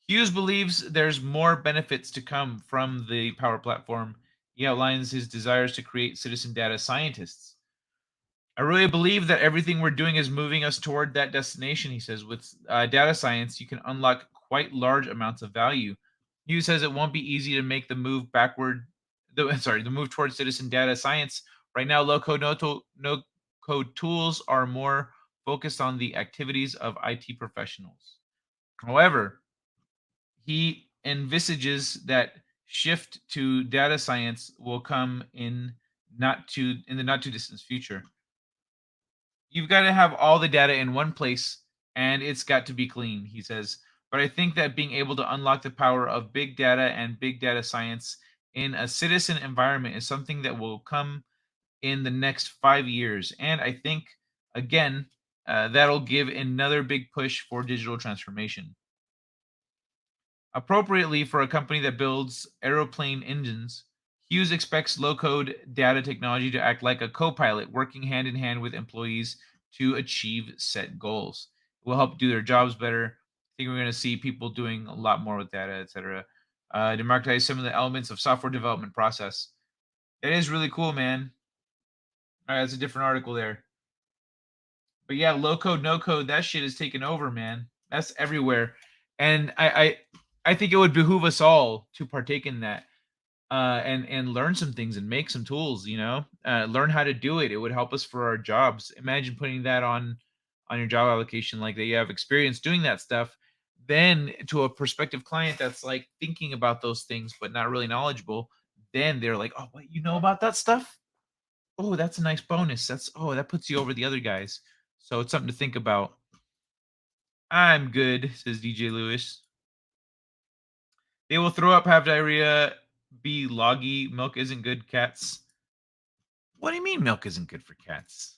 Hughes believes there's more benefits to come from the Power Platform. He outlines his desires to create citizen data scientists. I really believe that everything we're doing is moving us toward that destination, he says. With data science, you can unlock quite large amounts of value. Hughes says it won't be easy to make the move backward. The move towards citizen data science. Right now, low-code, no-code tools are more focused on the activities of IT professionals. However, he envisages that shift to data science will come in the not too distant future. You've got to have all the data in one place and it's got to be clean, he says. But I think that being able to unlock the power of big data and big data science in a citizen environment is something that will come in the next 5 years. And I think, again, that'll give another big push for digital transformation. Appropriately for a company that builds aeroplane engines, Hughes expects low-code data technology to act like a co-pilot, working hand in hand with employees to achieve set goals. It will help do their jobs better. I think we're going to see people doing a lot more with data, etc. Democratize some of the elements of software development process. That is really cool, man. All right, that's a different article there. But yeah, low code, no code, that shit is taken over, man. That's everywhere. And I think it would behoove us all to partake in that and learn some things and make some tools, learn how to do it. It would help us for our jobs. Imagine putting that on your job application, like that you have experience doing that stuff. Then to a prospective client that's like thinking about those things but not really knowledgeable, then they're like, oh, what, you know about that stuff? Oh, that's a nice bonus. That puts you over the other guys. So it's something to think about. I'm good, says DJ Lewis. They will throw up, have diarrhea, be loggy. Milk isn't good, cats. What do you mean milk isn't good for cats?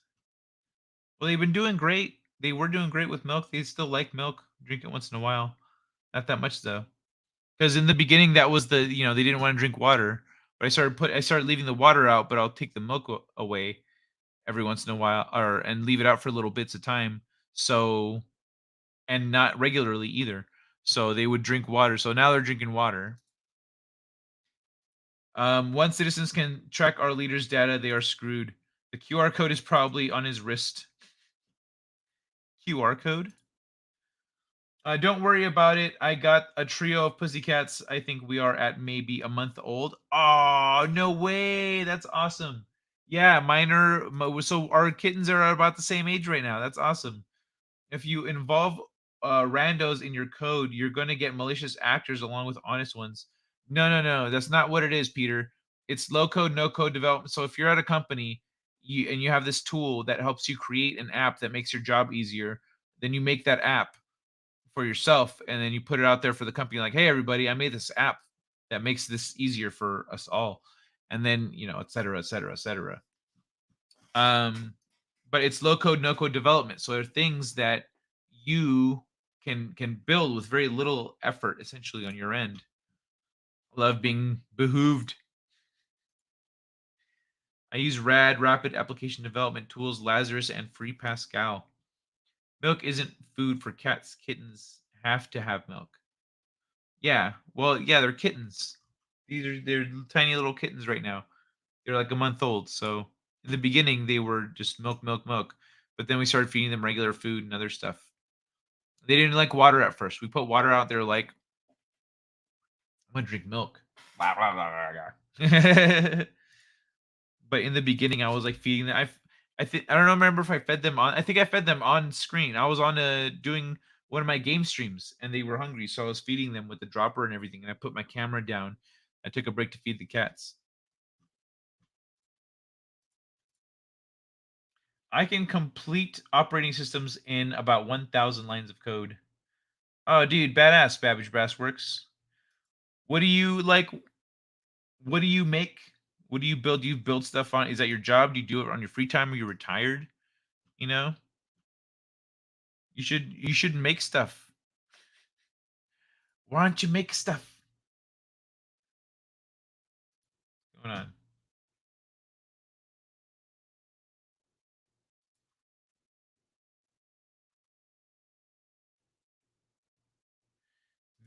Well, they've been doing great. They were doing great with milk. They still like milk. Drink it once in a while. Not that much though. Because in the beginning that was they didn't want to drink water. But I started leaving the water out, but I'll take the milk away every once in a while and leave it out for little bits of time. So and not regularly either. So they would drink water. So now they're drinking water. Once citizens can track our leaders' data, they are screwed. The QR code is probably on his wrist. QR code? Don't worry about it. I got a trio of pussycats. I think we are at maybe a month old. Oh, no way. That's awesome. Yeah, so our kittens are about the same age right now. That's awesome. If you involve randos in your code, you're going to get malicious actors along with honest ones. No. That's not what it is, Peter. It's low code, no code development. So if you're at a company and you have this tool that helps you create an app that makes your job easier, then you make that app for yourself and then you put it out there for the company like, hey, everybody, I made this app that makes this easier for us all. And then, et cetera, et cetera, et cetera. But it's low code, no code development. So there are things that you can build with very little effort, essentially, on your end. I love being behooved. I use RAD, Rapid Application Development Tools, Lazarus, and Free Pascal. Milk isn't food for cats. Kittens have to have milk. Yeah, well, yeah, they're kittens. They're tiny little kittens right now. They're like a month old. So in the beginning, they were just milk. But then we started feeding them regular food and other stuff. They didn't like water at first. We put water out there like, I'm going to drink milk. Blah, blah, blah, blah. But in the beginning, I was like feeding them. I don't remember if I fed them on. I think I fed them on screen. I was on doing one of my game streams and they were hungry. So I was feeding them with the dropper and everything. And I put my camera down. I took a break to feed the cats. I can complete operating systems in about 1,000 lines of code. Oh, dude, badass, Babbage Brassworks. What do you like? What do you make? What do you build? Do you build stuff on? Is that your job? Do you do it on your free time? Are you retired? You know, you should make stuff. Why don't you make stuff? What's going on?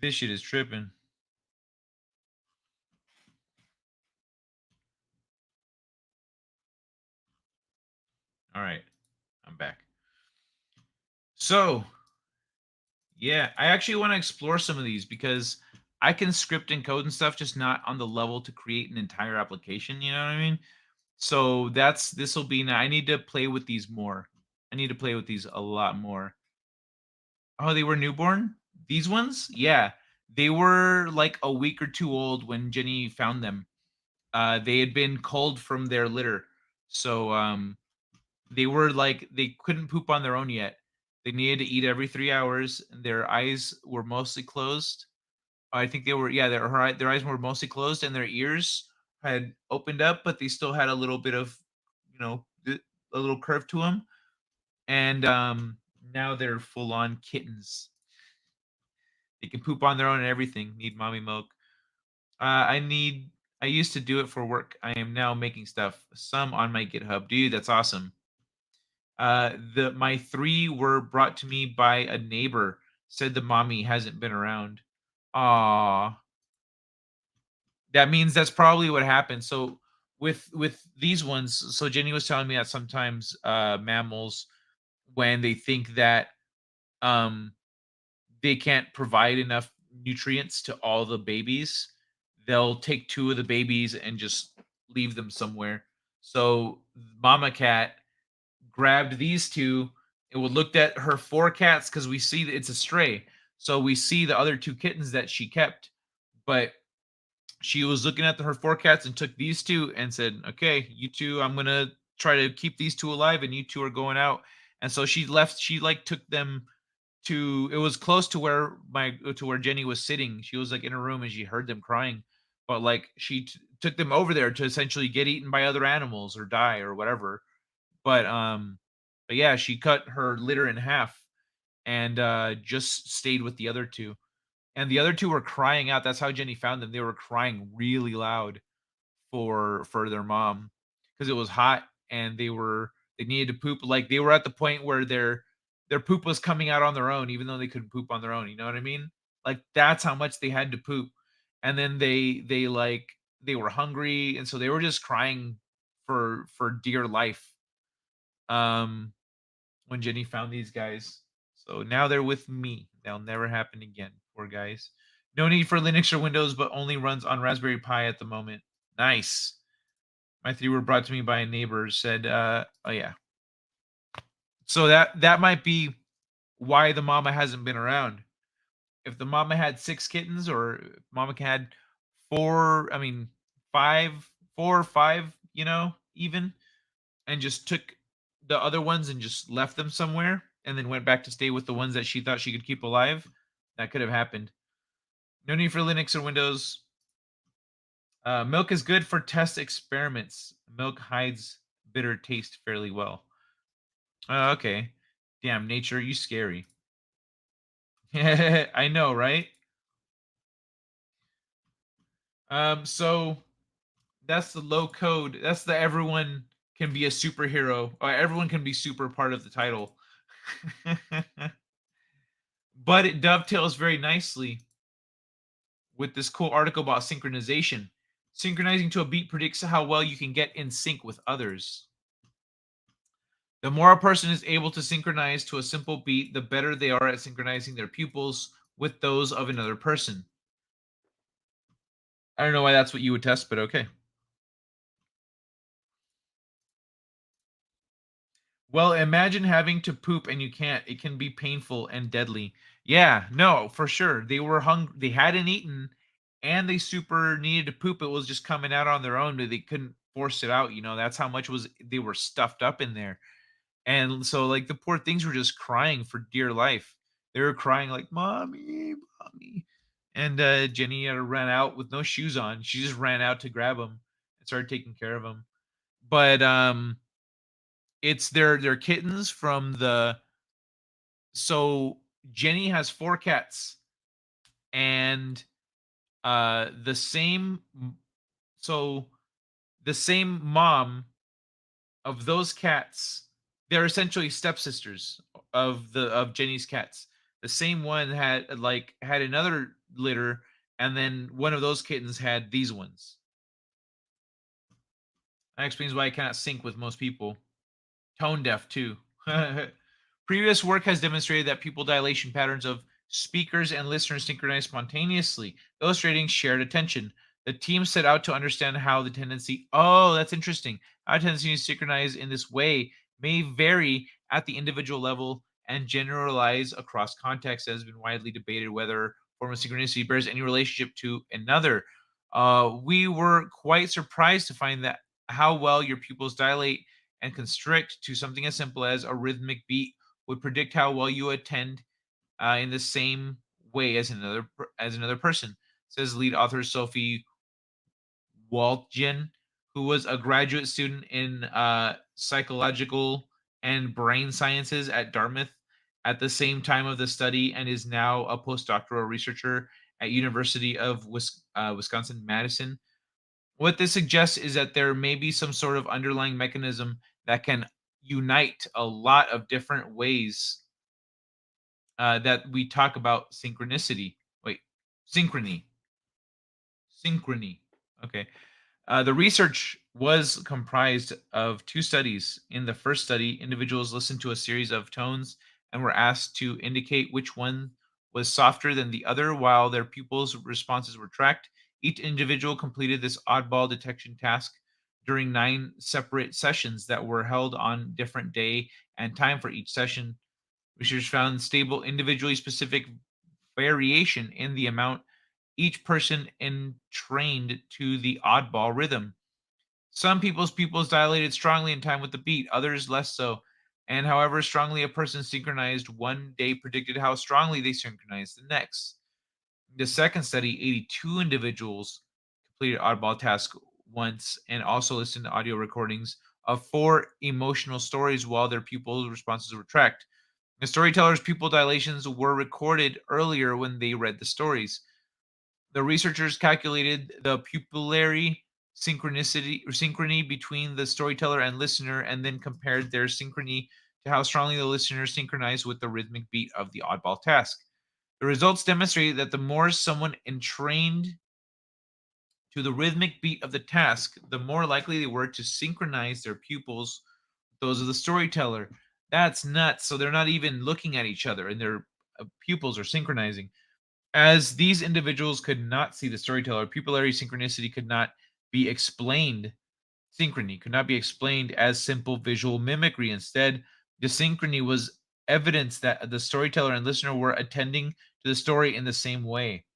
This shit is tripping. All right, I'm back. So, yeah, I actually want to explore some of these because I can script and code and stuff, just not on the level to create an entire application. You know what I mean? So this will be. I need to play with these more. I need to play with these a lot more. Oh, they were newborn? These ones? Yeah. They were like a week or two old when Jenny found them. They had been culled from their litter. So they were like they couldn't poop on their own yet. They needed to eat every 3 hours. Their eyes were mostly closed. I think they were their eyes were mostly closed and their ears had opened up, but they still had a little bit of, a little curve to them. And now they're full on kittens. They can poop on their own and everything. Need mommy milk. I need. I used to do it for work. I am now making stuff. Some on my GitHub. Dude, that's awesome. My 3 were brought to me by a neighbor. Said the mommy hasn't been around. Aw. That means that's probably what happened. So with these ones, so Jenny was telling me that sometimes mammals, when they think that um they can't provide enough nutrients to all the babies, they'll take 2 of the babies and just leave them somewhere. So mama cat grabbed these 2 and looked at her 4 cats because we see that it's a stray. So we see the other 2 kittens that she kept, but she was looking at her 4 cats and took these 2 and said, "Okay, you 2, I'm gonna try to keep these 2 alive, and you 2 are going out." And so she left. She like took them to. It was close to where Jenny was sitting. She was like in her room and she heard them crying, but like she took them over there to essentially get eaten by other animals or die or whatever. But but yeah, she cut her litter in half and just stayed with the other 2. And the other 2 were crying out. That's how Jenny found them. They were crying really loud for their mom because it was hot and they needed to poop. Like they were at the point where their poop was coming out on their own, even though they couldn't poop on their own. You know what I mean? Like that's how much they had to poop. And then they were hungry, and so they were just crying for dear life. Um, when Jenny found these guys. So now they're with me. That'll never happen again. Poor guys. No need for Linux or Windows, but only runs on Raspberry Pi at the moment. Nice. My 3 were brought to me by a neighbor. Said, "Oh yeah." So that might be why the mama hasn't been around. If the mama had 6 kittens, or if mama had 4, I mean 5, 4 or 5, even, and just took the other ones and just left them somewhere and then went back to stay with the ones that she thought she could keep alive, that could have happened. No need for Linux or Windows. Milk is good for test experiments. Milk hides bitter taste fairly well. Okay. Damn, nature, you scary. I know, right? So that's the low code. That's the everyone can be a superhero. Or everyone can be super part of the title. But it dovetails very nicely with this cool article about synchronization. Synchronizing to a beat predicts how well you can get in sync with others. The more a person is able to synchronize to a simple beat, the better they are at synchronizing their pupils with those of another person. I don't know why that's what you would test, but okay. Well, imagine having to poop and you can't. It can be painful and deadly. Yeah, no, for sure. They were hungry. They hadn't eaten, and they super needed to poop. It was just coming out on their own. But they couldn't force it out. That's how much they were stuffed up in there. And so like the poor things were just crying for dear life. They were crying like, "Mommy, mommy." And Jenny ran out with no shoes on. She just ran out to grab them and started taking care of them. But it's their kittens from the so Jenny has 4 cats, and the same so the same mom of those cats, they're essentially stepsisters of Jenny's cats. The same one had another litter, and then one of those kittens had these ones. That explains why I cannot sync with most people. Tone deaf too. Previous work has demonstrated that pupil dilation patterns of speakers and listeners synchronize spontaneously, illustrating shared attention. The team set out to understand how the tendency, oh, that's interesting, how tendency to synchronize in this way may vary at the individual level and generalize across contexts. It has been widely debated whether form of synchronicity bears any relationship to another. We were quite surprised to find that how well your pupils dilate and constrict to something as simple as a rhythmic beat would predict how well you attend in the same way as another person, says lead author Sophie Waltgen, who was a graduate student in psychological and brain sciences at Dartmouth at the same time of the study and is now a postdoctoral researcher at University of Wisconsin-Madison. What this suggests is that there may be some sort of underlying mechanism that can unite a lot of different ways that we talk about synchronicity. Wait, synchrony. Synchrony. Okay. The research was comprised of 2 studies. In the first study, individuals listened to a series of tones and were asked to indicate which one was softer than the other while their pupils' responses were tracked. Each individual completed this oddball detection task during 9 separate sessions that were held on different day and time for each session. Researchers found stable, individually specific variation in the amount each person entrained to the oddball rhythm. Some people's pupils dilated strongly in time with the beat, others less so. And however strongly a person synchronized one day predicted how strongly they synchronized the next. The second study, 82 individuals completed oddball task once and also listened to audio recordings of 4 emotional stories while their pupils' responses were tracked. The storyteller's pupil dilations were recorded earlier when they read the stories. The researchers calculated the pupillary synchrony between the storyteller and listener and then compared their synchrony to how strongly the listener synchronized with the rhythmic beat of the oddball task. The results demonstrated that the more someone entrained to the rhythmic beat of the task, the more likely they were to synchronize their pupils with those of the storyteller. That's nuts. So they're not even looking at each other and their pupils are synchronizing. As these individuals could not see the storyteller, pupillary synchronicity could not be explained. Synchrony could not be explained as simple visual mimicry. Instead, the synchrony was evidence that the storyteller and listener were attending to the story in the same way.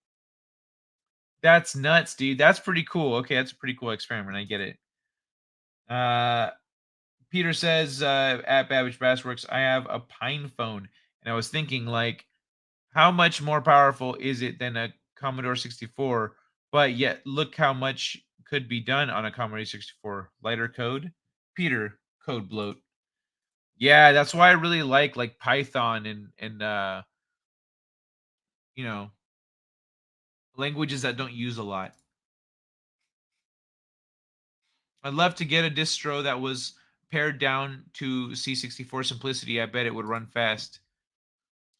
That's nuts, dude. That's pretty cool. Okay, that's a pretty cool experiment. I get it. Peter says at Babbage Bassworks, I have a Pine phone, and I was thinking, like, how much more powerful is it than a Commodore 64? But yet, look how much could be done on a Commodore 64. Lighter code? Peter, code bloat. Yeah, that's why I really like Python and you know, languages that don't use a lot. I'd love to get a distro that was pared down to C64 simplicity. I bet it would run fast.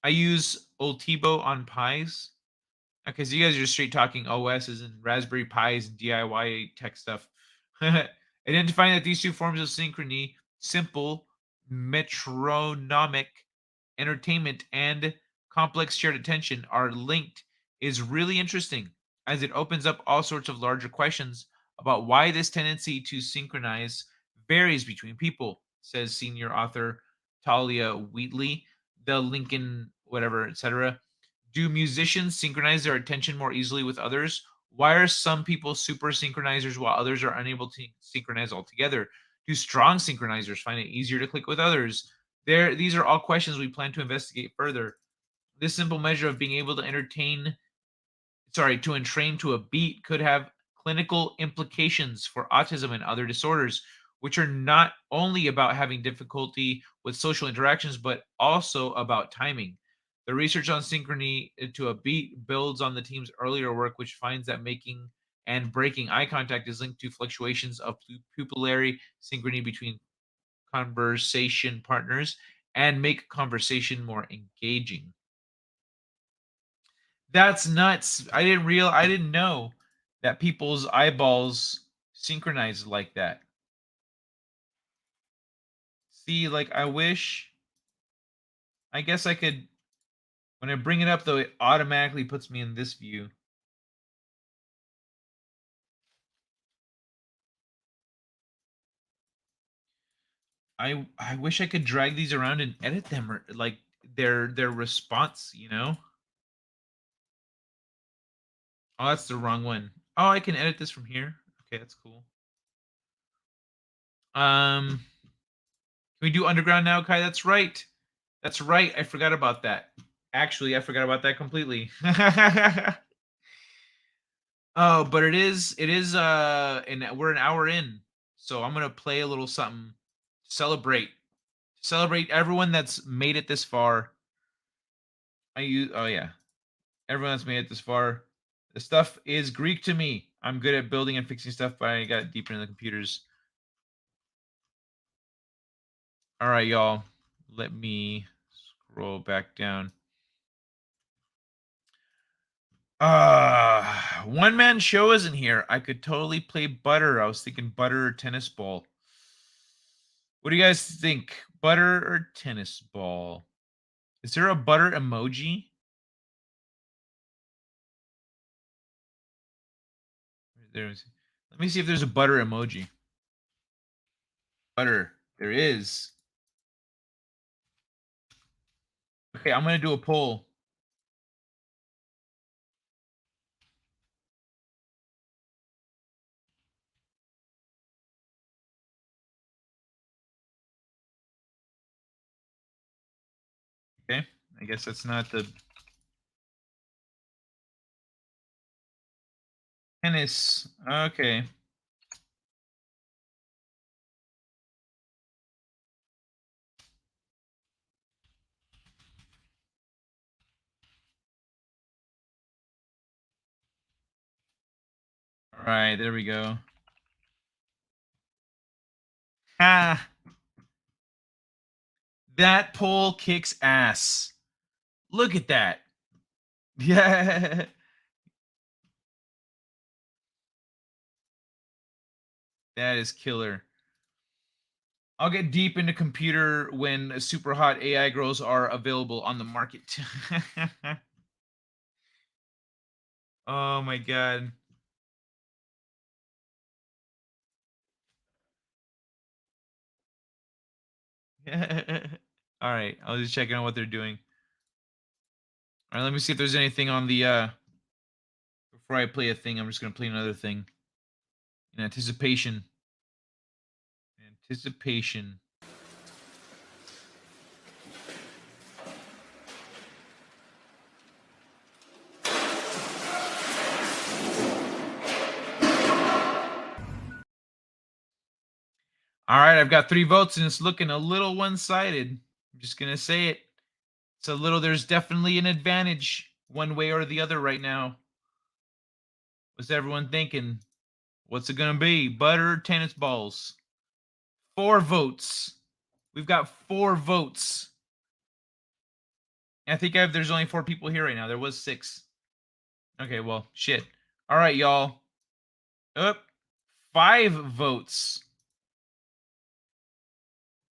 I use Ultibo on Pis. Okay, so you guys are just straight talking OSs and Raspberry Pis and DIY tech stuff. Identifying that these 2 forms of synchrony, simple, metronomic entertainment and complex shared attention, are linked is really interesting as it opens up all sorts of larger questions about why this tendency to synchronize varies between people, says senior author Talia Wheatley, the Lincoln, whatever, etc. Do musicians synchronize their attention more easily with others? Why are some people super synchronizers while others are unable to synchronize altogether? Do strong synchronizers find it easier to click with others? These are all questions we plan to investigate further. This simple measure of being able to to entrain to a beat could have clinical implications for autism and other disorders, which are not only about having difficulty with social interactions, but also about timing. The research on synchrony to a beat builds on the team's earlier work, which finds that making and breaking eye contact is linked to fluctuations of pupillary synchrony between conversation partners and make conversation more engaging. That's nuts. I didn't know that people's eyeballs synchronize like that. See, like I guess I could, when I bring it up though, it automatically puts me in this view. I wish I could drag these around and edit them, or like their response, you know? Oh, that's the wrong one. Oh, I can edit this from here. Okay, that's cool. Can we do underground now, Kai? That's right. That's right. I forgot about that. Actually, I forgot about that completely. Oh, but and we're an hour in. So I'm gonna play a little something. Celebrate everyone that's made it this far. Oh yeah. Everyone that's made it this far. The stuff is Greek to me. I'm good at building and fixing stuff, but I got deeper into the computers. All right, y'all. Let me scroll back down. One man show isn't here. I could totally play butter. I was thinking butter or tennis ball. What do you guys think? Butter or tennis ball? Is there a butter emoji? Let me see if there's a butter emoji. Butter. There is. Okay, I'm gonna do a poll. Okay, I guess that's not the tennis. Okay. All right, there we go. Ah, that poll kicks ass. Look at that. Yeah. That is killer. I'll get deep into computer when super hot AI girls are available on the market. Oh my god. All right, I'll just check on what they're doing. All right, let me see if there's anything on the before I play a thing. I'm just gonna play another thing in anticipation. Anticipation. All right, I've got 3 votes and it's looking a little one-sided. I'm just gonna say it. It's a little. There's definitely an advantage one way or the other right now. What's everyone thinking? What's it gonna be? Butter or tennis balls? 4 votes. We've got 4 votes. I think there's only 4 people here right now. There was 6. Okay, well, shit. All right, y'all. Up. 5 votes.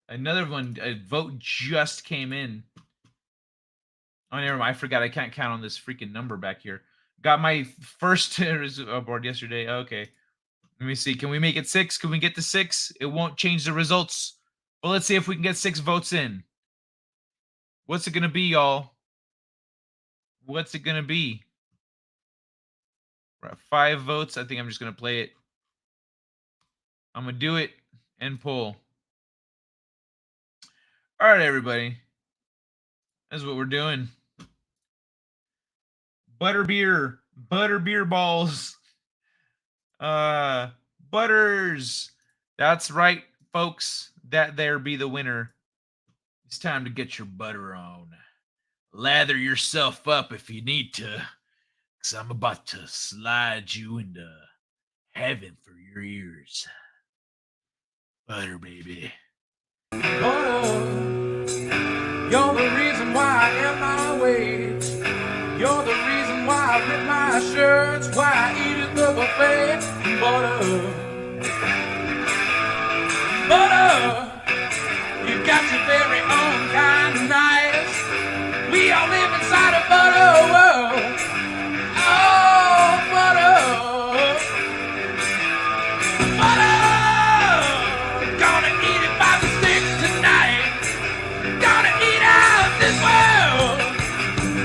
Another one. A vote just came in. Oh, never mind. I forgot. I can't count on this freaking number back here. Got my first board yesterday. Okay. Let me see. Can we make it 6? Can we get to 6? It won't change the results. But let's see if we can get 6 votes in. What's it going to be, y'all? What's it going to be? We're at 5 votes. I think I'm just going to play it. I'm going to do it and pull. All right, everybody. That's what we're doing. Butterbeer balls. Butters. That's right, folks. That there be the winner. It's time to get your butter on. Lather yourself up if you need to, because I'm about to slide you into heaven for your ears. Butter, baby. Butter, you're the reason why I am my way. You're the reason why I rip my shirts, why I eat at the buffet. Butter, you got your very own kind of knife. We all live inside a butter world. Oh, butter, butter, gonna eat it by the stick tonight. Gonna eat out this world.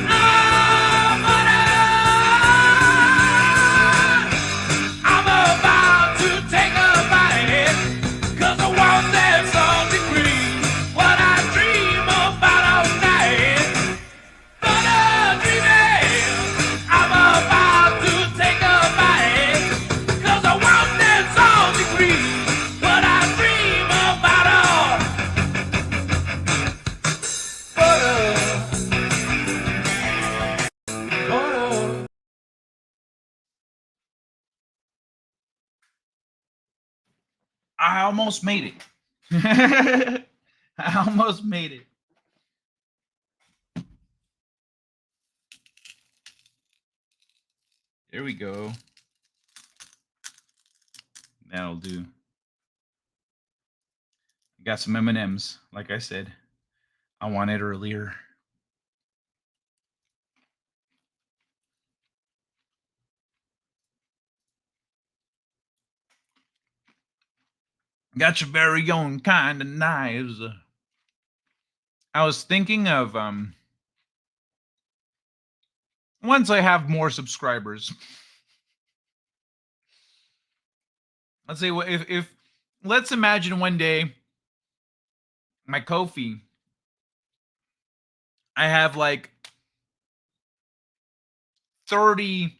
Oh, butter, I'm about to take a bite, 'cause I want that salty cream. What I dream about all night. Butter dreaming. I'm about to take a bite, 'cause I want that salty cream. What I dream about all. Butter. Butter. I almost made it. I almost made it. There we go. That'll do. Got some M&Ms, like I said. I wanted earlier. Got your very own kind of knives. I was thinking of once I have more subscribers. Let's say if let's imagine one day my Ko-fi, I have like 30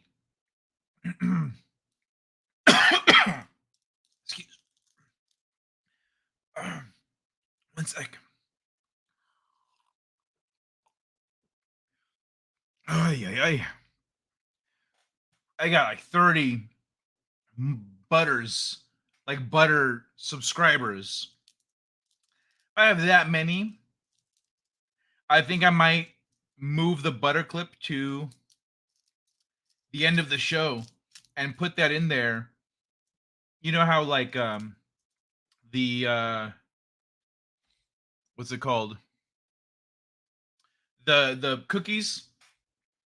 excuse 1 second. I got like 30 butters, like butter subscribers. If I have that many, I think I might move the butter clip to the end of the show and put that in there. You know how like the what's it called? The cookies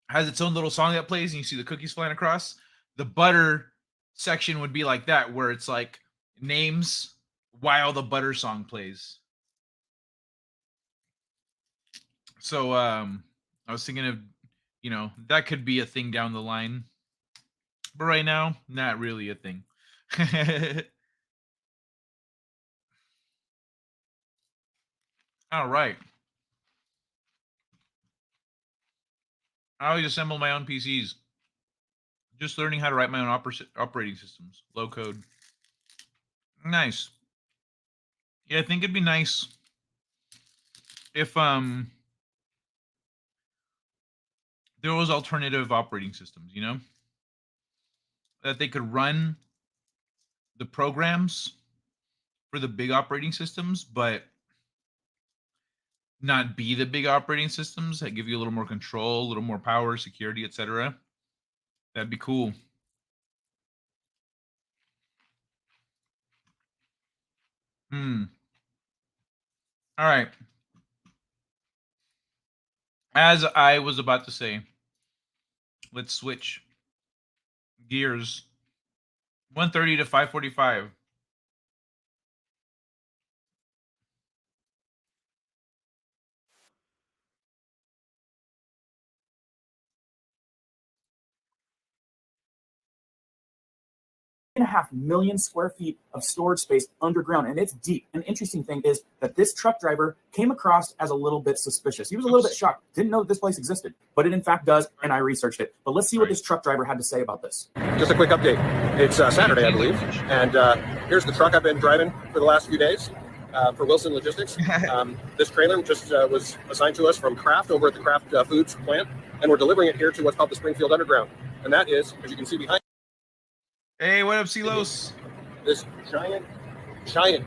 has its own little song that plays and you see the cookies flying across. The butter section would be like that, where it's like names while the butter song plays. So I was thinking of, that could be a thing down the line. But right now, not really a thing. All right. I always assemble my own PCs. Just learning how to write my own operating systems, low code. Nice. Yeah, I think it'd be nice if there was alternative operating systems, that they could run the programs for the big operating systems, but not be the big operating systems that give you a little more control, a little more power, security, etc. That'd be cool. All right. As I was about to say, let's switch gears. 1:30 to 5:45. 3.5 million square feet of storage space underground, and it's deep. An interesting thing is that this truck driver came across as a little bit suspicious. He was a little bit shocked, didn't know that this place existed, but it in fact does, and I researched it. But let's see what this truck driver had to say about this. Just a quick update. It's Saturday, I believe, and here's the truck I've been driving for the last few days for Wilson Logistics. This trailer just was assigned to us from Kraft over at the Kraft Foods plant, and we're delivering it here to what's called the Springfield Underground. And that is, as you can see behind. Hey, what up, Silos? This giant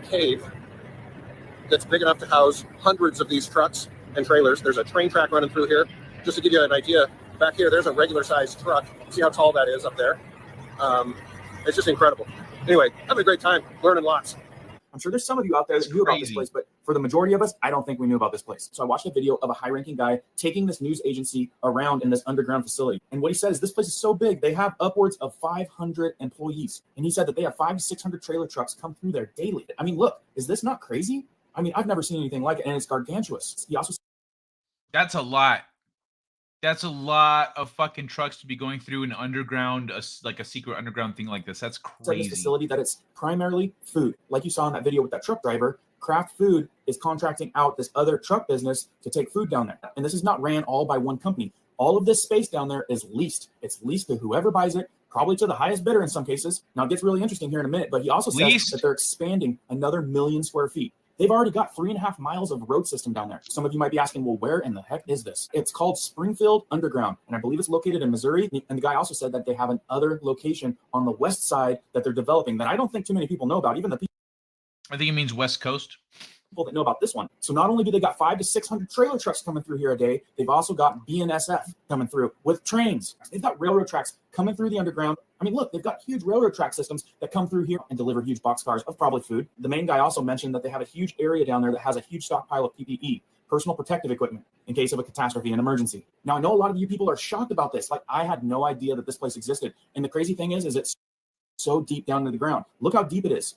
cave that's big enough to house hundreds of these trucks and trailers. There's a train track running through here. Just to give you an idea, back here, there's a regular sized truck. See how tall that is up there? It's just incredible. Anyway, having a great time, learning lots. I'm sure there's some of you out there that knew about this place, but for the majority of us, I don't think we knew about this place. So I watched a video of a high-ranking guy taking this news agency around in this underground facility. And what he said is this place is so big, they have upwards of 500 employees. And he said that they have 500 to 600 trailer trucks come through there daily. I mean, look, is this not crazy? I mean, I've never seen anything like it, and it's gargantuous. He also That's a lot. That's a lot of fucking trucks to be going through an underground, like a secret underground thing like this. That's crazy. This facility that it's primarily food. Like you saw in that video with that truck driver, Kraft Food is contracting out this other truck business to take food down there. And this is not ran all by one company. All of this space down there is leased. It's leased to whoever buys it, probably to the highest bidder in some cases. Now it gets really interesting here in a minute, but he also says that they're expanding another 1 million square feet. They've already got 3.5 miles of road system down there. Some of you might be asking, well, where in the heck is this? It's called Springfield Underground, and I believe it's located in Missouri. And the guy also said that they have another location on the west side that they're developing that I don't think too many people know about, even the people. I think it means West Coast. That know about this one. So not only do they got 500 to 600 trailer trucks coming through here a day, they've also got BNSF coming through with trains. They've got railroad tracks coming through the underground. I mean, look, they've got huge railroad track systems that come through here and deliver huge boxcars of probably food. The main guy also mentioned that they have a huge area down there that has a huge stockpile of PPE, personal protective equipment, in case of a catastrophe and emergency. Now, I know a lot of you people are shocked about this. Like, I had no idea that this place existed. And the crazy thing is it's so deep down into the ground. Look how deep it is.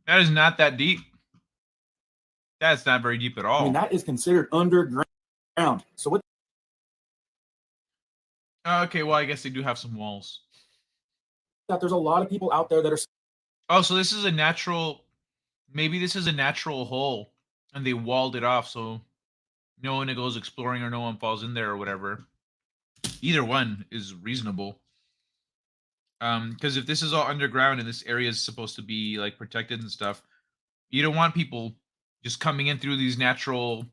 That is not that deep. That's not very deep at all. I mean, that is considered underground. So what? Okay, well, I guess they do have some walls. That there's a lot of people out there that are. Oh, so this is a natural. Maybe this is a natural hole, and they walled it off so no one goes exploring or no one falls in there or whatever. Either one is reasonable. Because if this is all underground and this area is supposed to be like protected and stuff, you don't want people just coming in through these natural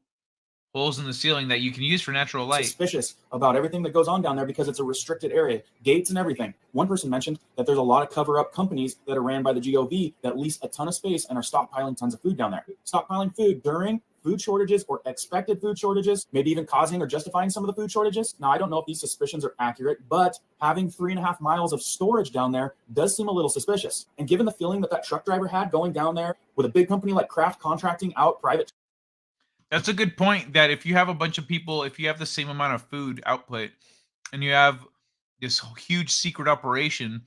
holes in the ceiling that you can use for natural light. Suspicious about everything that goes on down there because it's a restricted area, gates and everything. One person mentioned that there's a lot of cover-up companies that are ran by the GOV that lease a ton of space and are stockpiling tons of food down there. Stockpiling food during food shortages or expected food shortages, maybe even causing or justifying some of the food shortages. Now, I don't know if these suspicions are accurate, but having 3.5 miles of storage down there does seem a little suspicious. And given the feeling that that truck driver had going down there with a big company like Kraft contracting out private. That's a good point, that if you have a bunch of people, if you have the same amount of food output and you have this huge secret operation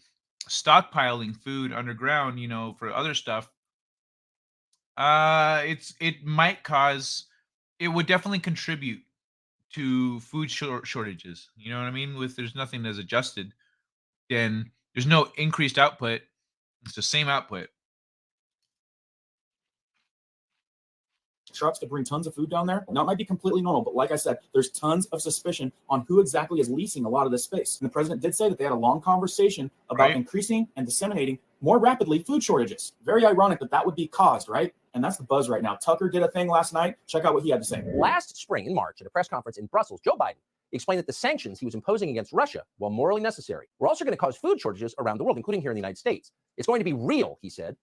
stockpiling food underground, you know, for other stuff, it might cause, it would definitely contribute to food shortages. You know what I mean? If there's nothing that's adjusted, then there's no increased output. It's the same output. Trucks to bring tons of food down there. Now, it might be completely normal, but like I said, there's tons of suspicion on who exactly is leasing a lot of this space. And the president did say that they had a long conversation about increasing and disseminating more rapidly food shortages. Very ironic that that would be caused, right? And that's the buzz right now. Tucker did a thing last night. Check out what he had to say. Last spring in March at a press conference in Brussels, Joe Biden explained that the sanctions he was imposing against Russia, while morally necessary, were also going to cause food shortages around the world, including here in the United States. It's going to be real, he said.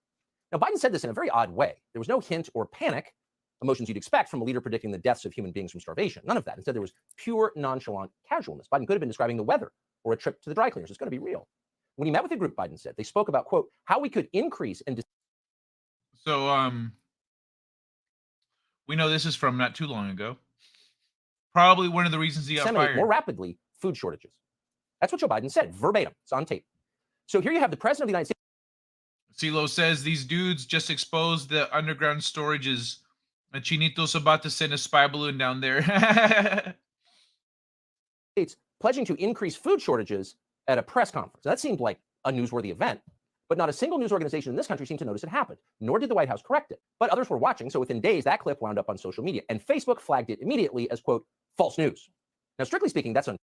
Now, Biden said this in a very odd way. There was no hint or panic, emotions you'd expect from a leader predicting the deaths of human beings from starvation. None of that. Instead, there was pure nonchalant casualness. Biden could have been describing the weather or a trip to the dry cleaners. It's going to be real. When he met with the group, Biden said, they spoke about, quote, how we could increase and... So, we know this is from not too long ago. Probably one of the reasons he got fired. More rapidly food shortages. That's what Joe Biden said, verbatim. It's on tape. So here you have the president of the United States. CeeLo says these dudes just exposed the underground storages. And Chinito's about to send a spy balloon down there. States pledging to increase food shortages at a press conference. That seemed like a newsworthy event. But not a single news organization in this country seemed to notice it happened, nor did the White House correct it. But others were watching, so within days, that clip wound up on social media, and Facebook flagged it immediately as, quote, false news. Now, strictly speaking, that's untrue.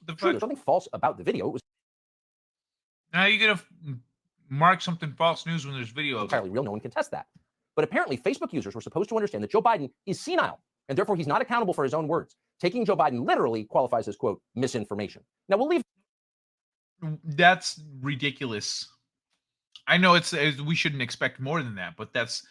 There's something false about the video. It was Now you're gonna mark something false news when there's video of it. entirely real. No one can test that. But apparently, Facebook users were supposed to understand that Joe Biden is senile, and therefore he's not accountable for his own words. Taking Joe Biden literally qualifies as, quote, misinformation. Now, we'll leave. That's ridiculous. I know it's we shouldn't expect more than that, but that's.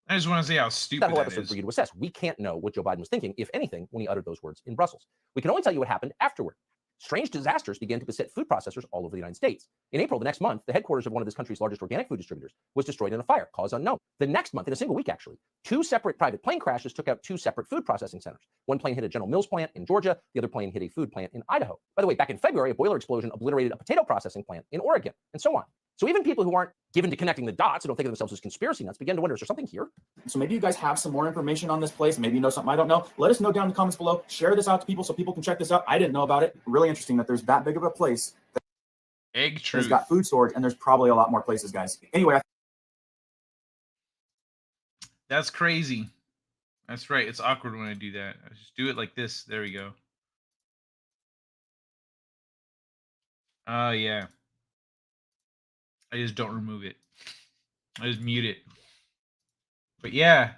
I just want to say how That stupid whole that episode is. for you to assess. We can't know what Joe Biden was thinking, if anything, when he uttered those words in Brussels. We can only tell you what happened afterward. Strange disasters began to beset food processors all over the United States. In April, the next month, the headquarters of one of this country's largest organic food distributors was destroyed in a fire, cause unknown. The next month, in a single week actually, 2 separate private plane crashes took out 2 separate food processing centers. One plane hit a General Mills plant in Georgia, the other plane hit a food plant in Idaho. By the way, back in February, a boiler explosion obliterated a potato processing plant in Oregon, and so on. So even people who aren't given to connecting the dots and don't think of themselves as conspiracy nuts begin to wonder, is there something here? So maybe you guys have some more information on this place. Maybe you know something I don't know. Let us know down in the comments below. Share this out to people so people can check this out. I didn't know about it. Really interesting that there's that big of a place Egg that's truth. got food storage, and there's probably a lot more places, guys. Anyway, That's crazy. That's right. It's awkward when I do that. I just do it like this. There we go. Oh yeah. I just don't remove it. I just mute it. But yeah.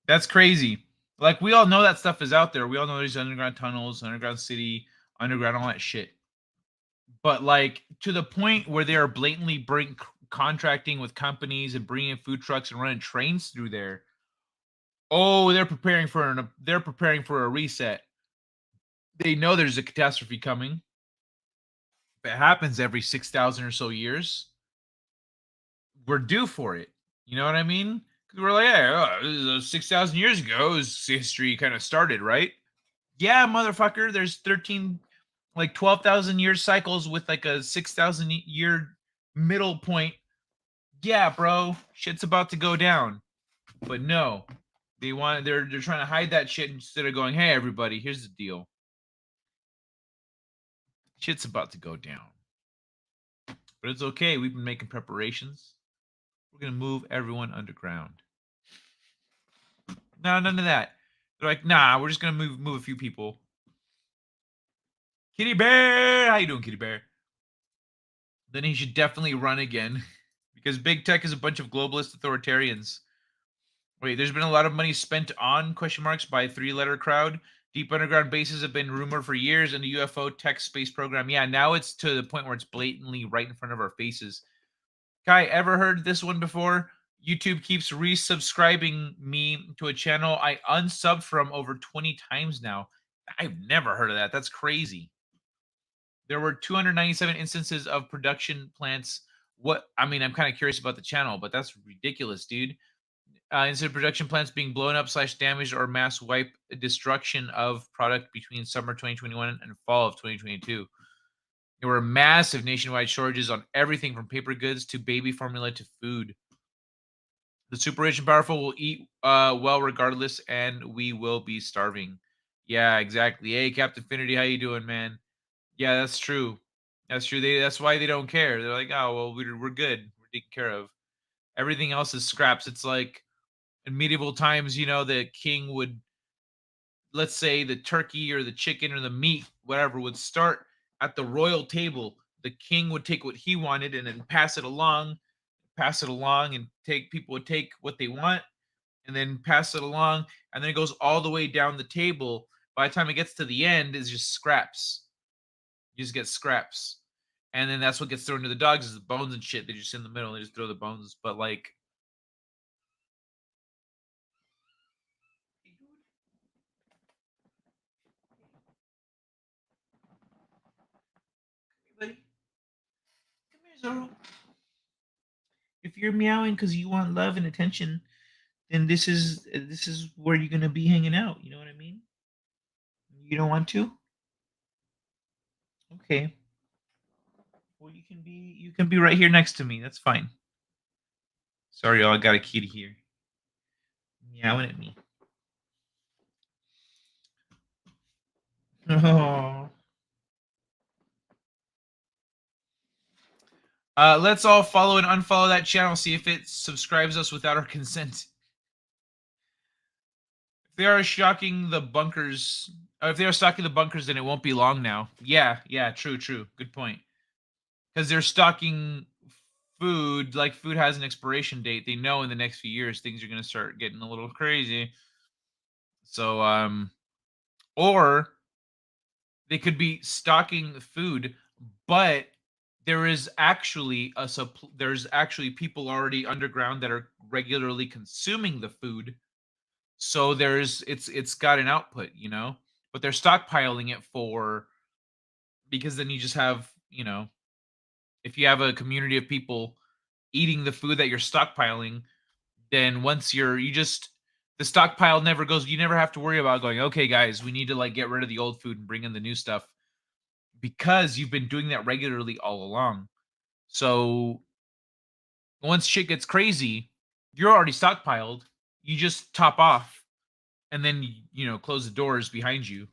That's crazy. Like, we all know that stuff is out there. We all know there's underground tunnels, underground city, underground, all that shit. But like, to the point where they are blatantly contracting with companies and bringing in food trucks and running trains through there. Oh, they're preparing for a reset. They know there's a catastrophe coming. If it happens every 6,000 or so years, we're due for it. You know what I mean? Because we're like, yeah, this is 6,000 years ago, history kind of started, right? Yeah, motherfucker. There's 12,000 year cycles with like a 6,000 year middle point. Yeah, bro, shit's about to go down. But no, they're trying to hide that shit instead of going, hey, everybody, here's the deal. Shit's about to go down. But it's okay. We've been making preparations. We're going to move everyone underground. No, none of that. They're like, nah, we're just going to move a few people. Kitty Bear! How you doing, Kitty Bear? Then he should definitely run again. Because big tech is a bunch of globalist authoritarians. Wait, there's been a lot of money spent on ? By a 3-letter crowd. Deep underground bases have been rumored for years, and the UFO tech space program. Yeah, now it's to the point where it's blatantly right in front of our faces. Kai, ever heard this one before? YouTube keeps resubscribing me to a channel I unsubbed from over 20 times now. I've never heard of that. That's crazy. There were 297 instances of production plants. I'm kind of curious about the channel, but that's ridiculous, dude. Instead of production plants being blown up / damaged or mass wipe destruction of product between summer 2021 and fall of 2022. There were massive nationwide shortages on everything from paper goods to baby formula to food. The super rich and powerful will eat well regardless, and we will be starving. Yeah, exactly. Hey, Captain Finity, how you doing, man? Yeah, that's true. That's true. That's why they don't care. They're like, oh, well, we're good. We're taken care of. Everything else is scraps. It's like, in medieval times, the king would, let's say the turkey or the chicken or the meat, whatever, would start at the royal table. The king would take what he wanted and then pass it along, and people would take what they want and then pass it along. And then it goes all the way down the table. By the time it gets to the end, it's just scraps. You just get scraps. And then that's what gets thrown to the dogs is the bones and shit. They're just in the middle. They just throw the bones. But like, buddy. Come here, Zorro. If you're meowing because you want love and attention, then this is where you're gonna be hanging out. You know what I mean? You don't want to? Okay. Well, you can be right here next to me. That's fine. Sorry, y'all. I got a kitty here, meowing at me. Oh. Let's all follow and unfollow that channel. See if it subscribes us without our consent. If they are stocking the bunkers, then it won't be long now. Yeah, true. Good point. Because they're stocking food, like food has an expiration date. They know in the next few years things are going to start getting a little crazy. So, or they could be stocking food, but there is actually there's actually people already underground that are regularly consuming the food. So it's got an output, you know, but they're stockpiling it because then you just have, you know, if you have a community of people eating the food that you're stockpiling, then once the stockpile never goes. You never have to worry about going, okay, guys, we need to like get rid of the old food and bring in the new stuff, because you've been doing that regularly all along. So once shit gets crazy, you're already stockpiled. You just top off and then, you know, close the doors behind you.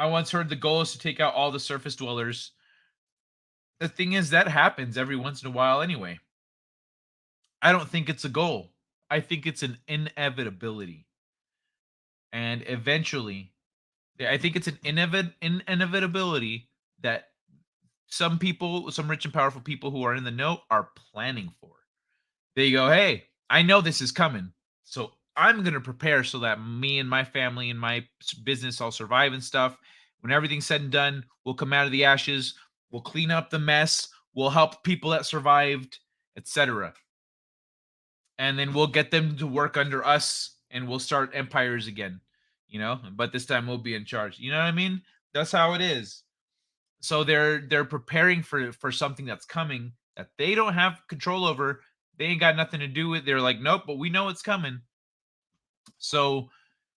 I once heard the goal is to take out all the surface dwellers. The thing is, that happens every once in a while anyway. I don't think it's a goal. I think it's an inevitability. And eventually, I think it's an inevitability that some people, some rich and powerful people who are in the know are planning for. They go, hey, I know this is coming, so I'm going to prepare so that me and my family and my business all survive and stuff. When everything's said and done, we'll come out of the ashes, we'll clean up the mess, we'll help people that survived, etc. And then we'll get them to work under us and we'll start empires again, you know, but this time we'll be in charge. You know what I mean? That's how it is. So they're preparing for something that's coming that they don't have control over. They ain't got nothing to do with. They're like, nope, but we know it's coming. So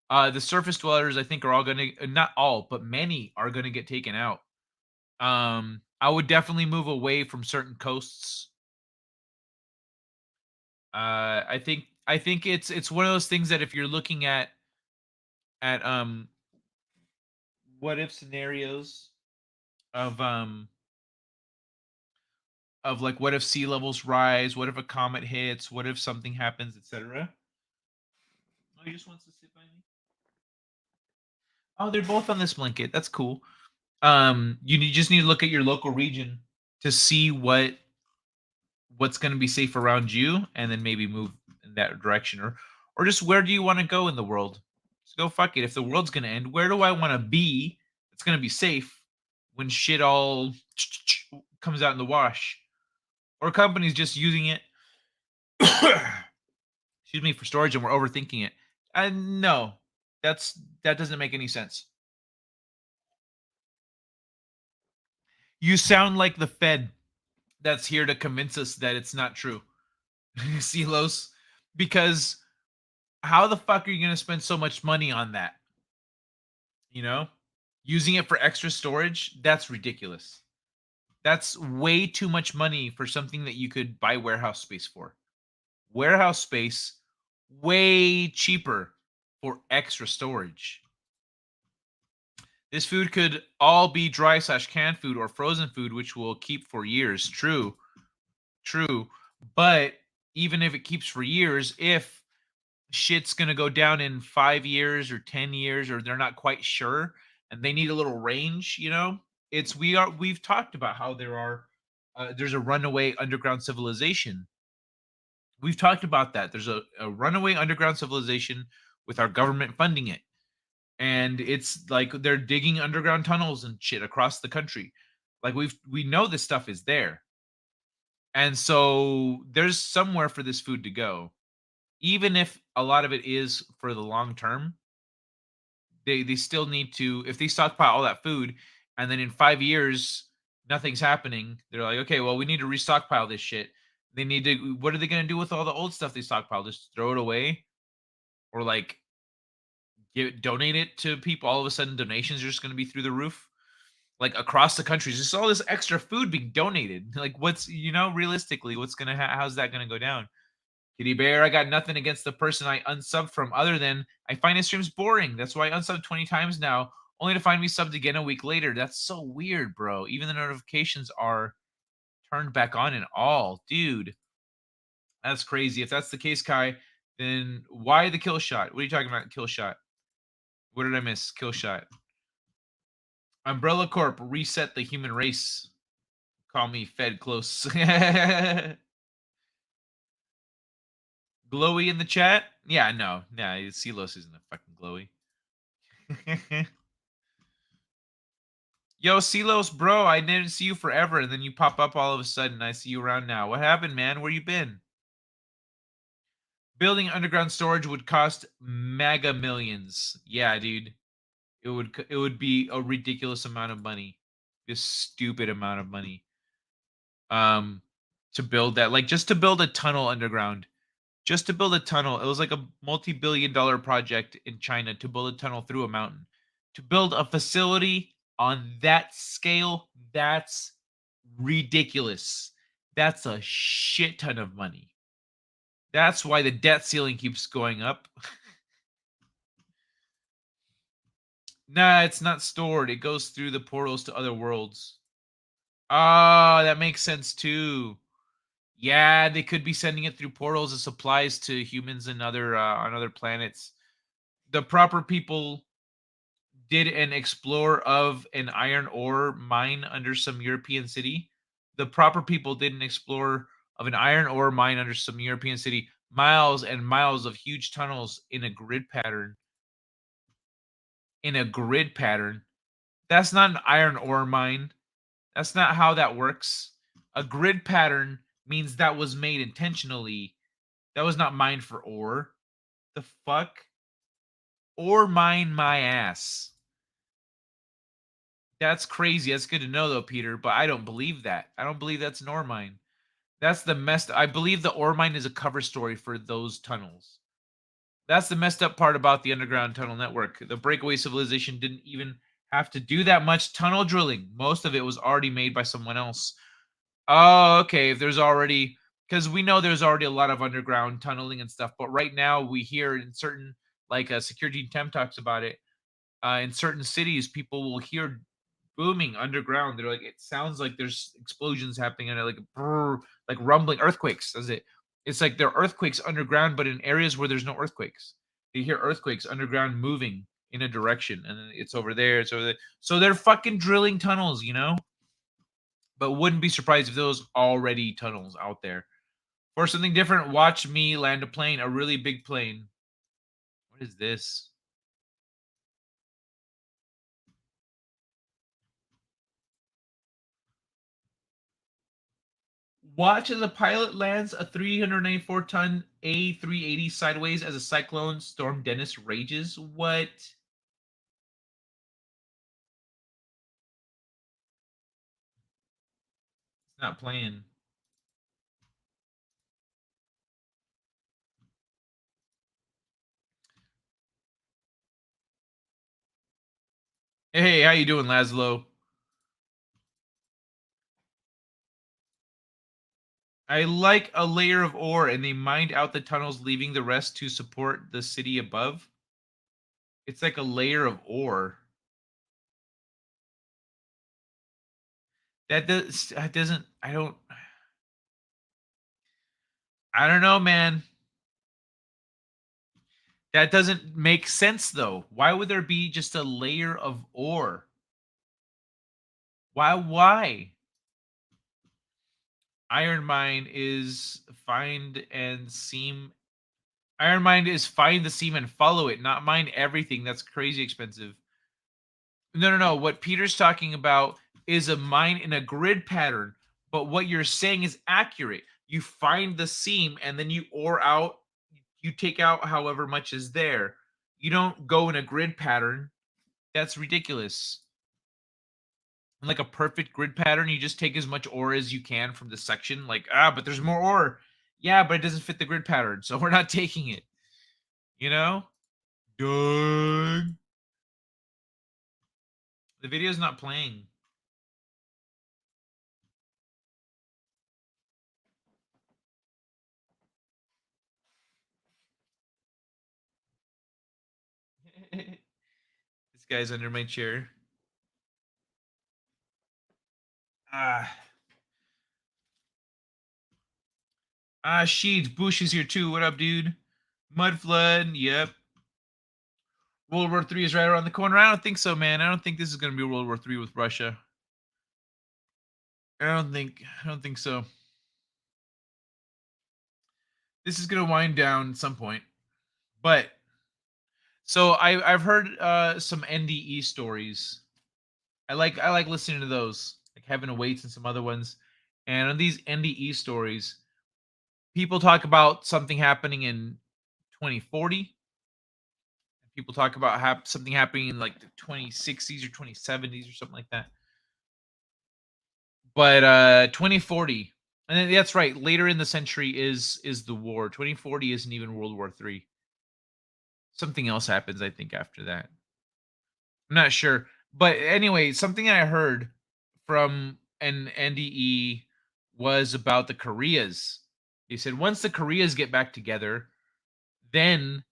the surface dwellers, I think, are all gonna, not all, but many are gonna get taken out. I would definitely move away from certain coasts. I think it's one of those things that if you're looking at what if scenarios of like, what if sea levels rise, what if a comet hits, what if something happens, etc. Oh, he just wants to sit by me. Oh, they're both on this blanket. That's cool. Just need to look at your local region to see what's going to be safe around you, and then maybe move in that direction, or just where do you want to go in the world? Just go, fuck it. If the world's going to end, where do I want to be? It's going to be safe when shit all comes out in the wash, or companies just using it. Excuse me, for storage, and we're overthinking it. And no, that doesn't make any sense. You sound like the Fed that's here to convince us that it's not true. Silos, because how the fuck are you going to spend so much money on that? You know, using it for extra storage, that's ridiculous. That's way too much money for something that you could buy warehouse space for. Warehouse space, way cheaper for extra storage. This food could all be dry/canned food or frozen food, which will keep for years. True. But even if it keeps for years, if shit's going to go down in 5 years or 10 years, or they're not quite sure and they need a little range, you know, we've talked about how there's a runaway underground civilization. We've talked about that. There's a runaway underground civilization with our government funding it. And it's like they're digging underground tunnels and shit across the country. Like we know this stuff is there. And so there's somewhere for this food to go. Even if a lot of it is for the long term, they still need to, if they stockpile all that food and then in 5 years nothing's happening, they're like, okay, well, we need to restockpile this shit. They need to, what are they going to do with all the old stuff they stockpile? Just throw it away? Or like donate it to people? All of a sudden donations are just going to be through the roof, like across the country. Just all this extra food being donated. Like, what's, you know, realistically, what's gonna how's that gonna go down? Kitty Bear, I got nothing against the person I unsubbed from, other than I find his streams boring. That's why I unsubbed 20 times now. only to find me subbed again a week later. That's so weird, bro. Even the notifications are turned back on and all. Dude, that's crazy. If that's the case, Kai, then why the kill shot? What are you talking about, kill shot? What did I miss? Kill shot. Umbrella Corp, reset the human race. Call me Fed Close. Glowy in the chat? Yeah, no. Nah, Silos isn't a fucking glowy. Yo, Silos, bro, I didn't see you forever, and then you pop up all of a sudden. I see you around now. What happened, man? Where you been? Building underground storage would cost mega millions. Yeah, dude. It would be a ridiculous amount of money. A stupid amount of money. To build that. Like, just to build a tunnel underground. Just to build a tunnel. It was like a multi-billion-dollar project in China to build a tunnel through a mountain. To build a facility on that scale, that's ridiculous. That's a shit ton of money. That's why the debt ceiling keeps going up. Nah, it's not stored. It goes through the portals to other worlds. Ah, that makes sense too. Yeah, they could be sending it through portals as supplies to humans and other on other planets. The proper people did an explore of an iron ore mine under some European city. The proper people did an explore of an iron ore mine under some European city. Miles and miles of huge tunnels in a grid pattern. In a grid pattern. That's not an iron ore mine. That's not how that works. A grid pattern means that was made intentionally. That was not mined for ore. The fuck? Ore mine my ass. That's crazy. That's good to know, though, Peter. But I don't believe that. I don't believe that's an ore mine. That's the messed. I believe the ore mine is a cover story for those tunnels. That's the messed up part about the underground tunnel network. The breakaway civilization didn't even have to do that much tunnel drilling. Most of it was already made by someone else. Oh, okay. If there's already, because we know there's already a lot of underground tunneling and stuff. But right now, we hear in certain, like Security Temp talks about it. In certain cities, people will hear booming underground. They're like, it sounds like there's explosions happening and like brrr, like rumbling earthquakes. Does it? It's like there are earthquakes underground, but in areas where there's no earthquakes. You hear earthquakes underground moving in a direction, and then it's over there, it's over there. So they're fucking drilling tunnels, you know? But wouldn't be surprised if those already tunnels out there. For something different, watch me land a plane, a really big plane. What is this? Watch as a pilot lands a 394-ton A380 sideways as a cyclone storm Dennis rages. What? It's not playing. Hey, how you doing, Laszlo? I like a layer of ore, and they mined out the tunnels, leaving the rest to support the city above. It's like a layer of ore. That doesn't. I don't know, man. That doesn't make sense, though. Why would there be just a layer of ore? Why? Iron Mine is find and seam. Iron Mine is find the seam and follow it, not mine everything. That's crazy expensive. No. What Peter's talking about is a mine in a grid pattern. But what you're saying is accurate. You find the seam and then you ore out. You take out however much is there. You don't go in a grid pattern. That's ridiculous. Like a perfect grid pattern, you just take as much ore as you can from the section. Like, but there's more ore. Yeah, but it doesn't fit the grid pattern, so we're not taking it. You know? Dang. The video's not playing. This guy's under my chair. Sheets, Bush is here too. What up, dude? Mud flood, yep. World War III is right around the corner. I don't think so, man. I don't think this is gonna be World War III with Russia. I don't think so. This is gonna wind down at some point. But so I've heard some NDE stories. I like listening to those, like Heaven Awaits and some other ones. And on these NDE stories, people talk about something happening in 2040. People talk about something happening in like the 2060s or 2070s or something like that. But 2040, and then, that's right. Later in the century is the war. 2040 isn't even World War III. Something else happens, I think, after that. I'm not sure, but anyway, something I heard from an NDE was about the Koreas. He said once the Koreas get back together, then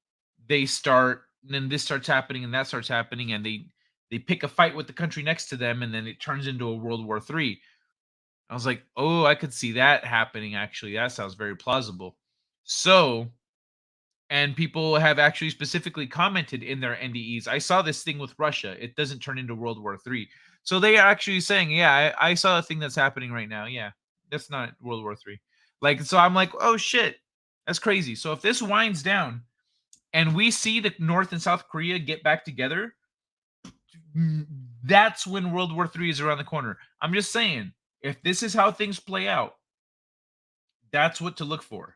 then this starts happening and that starts happening, and they pick a fight with the country next to them, and then it turns into a World War III. I was like, oh, I could see that happening. Actually, that sounds very plausible. So, and people have actually specifically commented in their NDEs, I saw this thing with Russia. It doesn't turn into World War III. So they are actually saying, yeah, I saw a thing that's happening right now. Yeah, that's not World War III. Like, so I'm like, oh shit, that's crazy. So if this winds down and we see the North and South Korea get back together, that's when World War III is around the corner. I'm just saying, if this is how things play out, that's what to look for.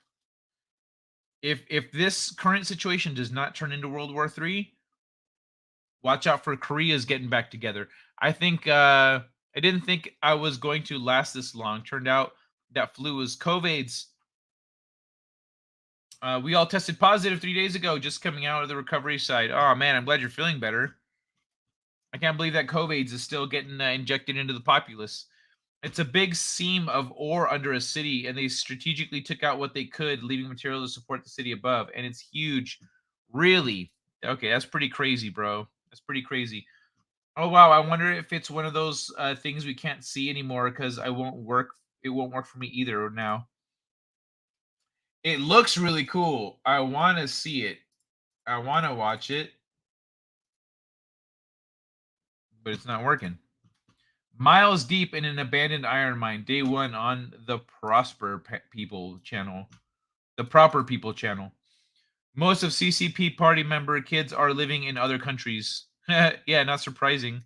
If this current situation does not turn into World War III, watch out for Korea's getting back together. I think I didn't think I was going to last this long. Turned out that flu was COVID's. We all tested positive 3 days ago, just coming out of the recovery side. Oh man, I'm glad you're feeling better. I can't believe that COVID's is still getting injected into the populace. It's a big seam of ore under a city, and they strategically took out what they could, leaving material to support the city above. And it's huge. Really? Okay, that's pretty crazy, bro. That's pretty crazy. Oh wow, I wonder if it's one of those things we can't see anymore because it won't work for me either now. It looks really cool. I want to see it. I want to watch it. But it's not working. Miles deep in an abandoned iron mine. Day 1 on the People channel. The Proper People channel. Most of CCP party member kids are living in other countries. Yeah, not surprising.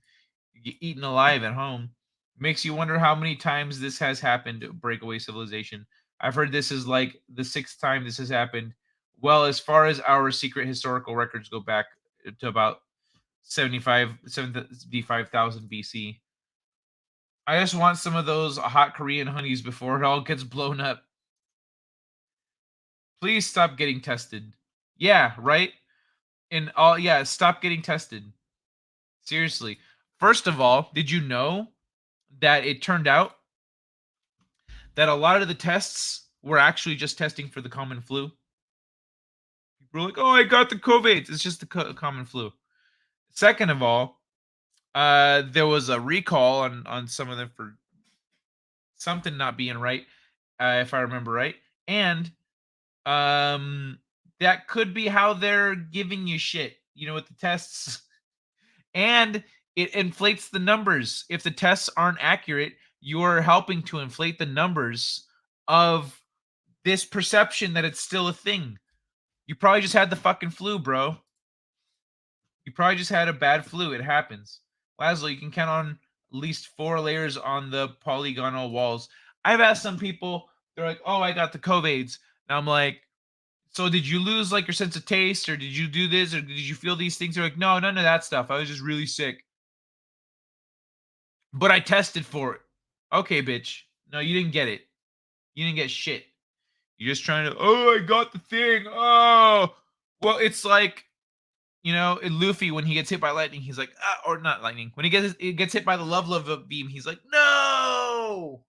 You get eaten alive at home. Makes you wonder how many times this has happened to breakaway civilization. I've heard this is like the 6th time this has happened. Well, as far as our secret historical records go back to about 75,000 BC. I just want some of those hot Korean honeys before it all gets blown up. Please stop getting tested. Yeah, right? Stop getting tested. Seriously. First of all, did you know that it turned out that a lot of the tests were actually just testing for the common flu? People were like, oh, I got the COVID. It's just the common flu. Second of all, there was a recall on some of them for something not being right, if I remember right. And that could be how they're giving you shit, with the tests. And it inflates the numbers. If the tests aren't accurate, you're helping to inflate the numbers of this perception that it's still a thing. You probably just had the fucking flu, bro. You probably just had a bad flu. It happens. Laszlo, you can count on at least 4 layers on the polygonal walls. I've asked some people, they're like, oh, I got the COVIDs. And I'm like, so did you lose like your sense of taste, or did you do this, or did you feel these things? They're like, no, none of that stuff. I was just really sick. But I tested for it. Okay, bitch. No, you didn't get it. You didn't get shit. You're just trying to, oh, I got the thing. Oh. Well, it's like, Luffy, when he gets hit by lightning, he's like, or not lightning. When he gets hit by the love beam, he's like, no.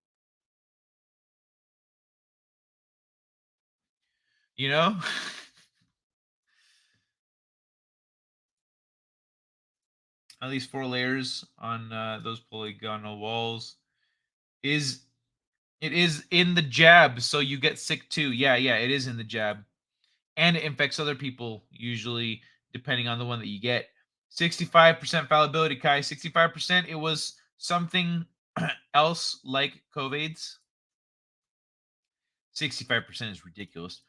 You know? at least 4 layers on those polygonal walls. It is in the jab, so you get sick too. Yeah, it is in the jab. And it infects other people, usually, depending on the one that you get. 65% fallibility, Kai. 65%, it was something else like COVID's. 65% is ridiculous.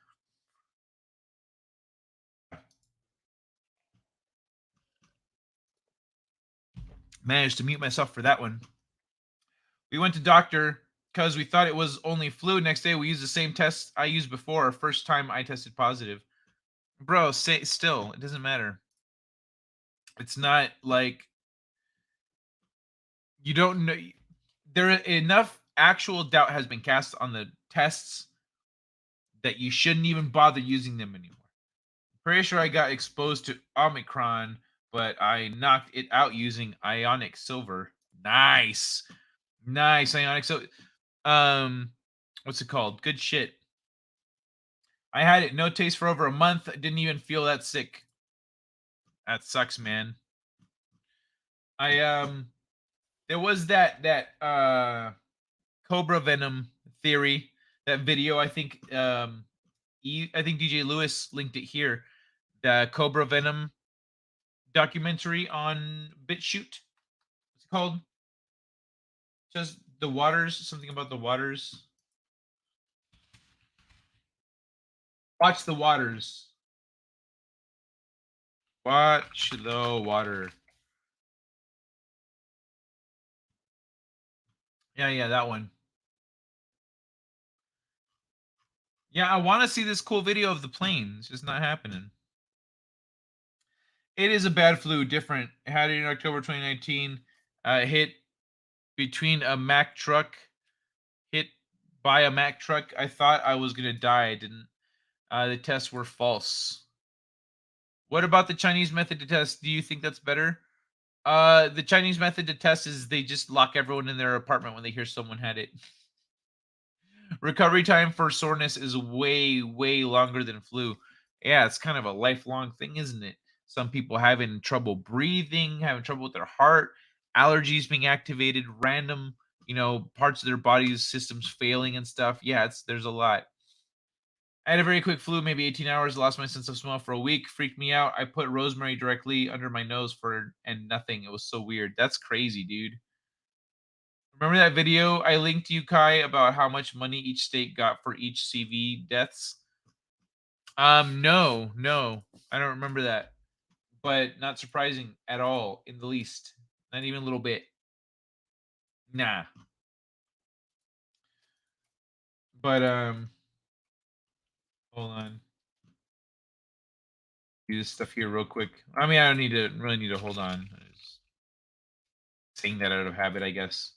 Managed to mute myself for that one. We went to doctor because we thought it was only flu. Next day, we used the same test I used before. First time I tested positive. Bro, still, it doesn't matter. It's not like you don't know. There enough actual doubt has been cast on the tests that you shouldn't even bother using them anymore. Pretty sure I got exposed to Omicron, but I knocked it out using ionic silver. Nice ionic silver. What's it called? Good shit. I had it no taste for over a month. I didn't even feel that sick. That sucks, man. There was that cobra venom theory, that video. I think DJ Lewis linked it here. The cobra venom documentary on BitChute. What's it called? Just the waters. Something about the waters. Watch the waters. Watch the water. Yeah, that one. Yeah, I want to see this cool video of the plane. It's just not happening. It is a bad flu, different. It had it in October 2019. Hit between a Mack truck. Hit by a Mack truck. I thought I was going to die. I didn't. The tests were false. What about the Chinese method to test? Do you think that's better? The Chinese method to test is they just lock everyone in their apartment when they hear someone had it. Recovery time for soreness is way, way longer than flu. Yeah, it's kind of a lifelong thing, isn't it? Some people having trouble breathing, having trouble with their heart, allergies being activated, random, parts of their body's systems failing and stuff. Yeah, there's a lot. I had a very quick flu, maybe 18 hours, lost my sense of smell for a week, freaked me out. I put rosemary directly under my nose and nothing. It was so weird. That's crazy, dude. Remember that video I linked to you, Kai, about how much money each state got for each CV deaths? No, I don't remember that. But not surprising at all, in the least. Not even a little bit. Nah. But hold on. Do this stuff here real quick. I mean, I don't really need to hold on. I'm just saying that out of habit, I guess.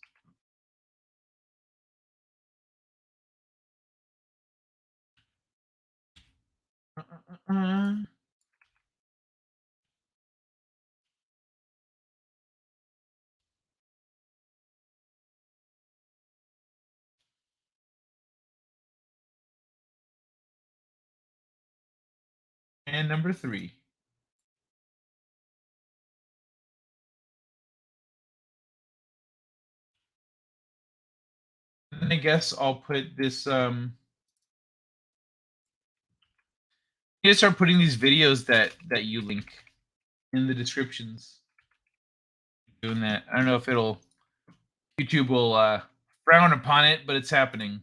And number 3. And I guess I'll put this you start putting these videos that you link in the descriptions. Doing that. I don't know if YouTube will frown upon it, but it's happening.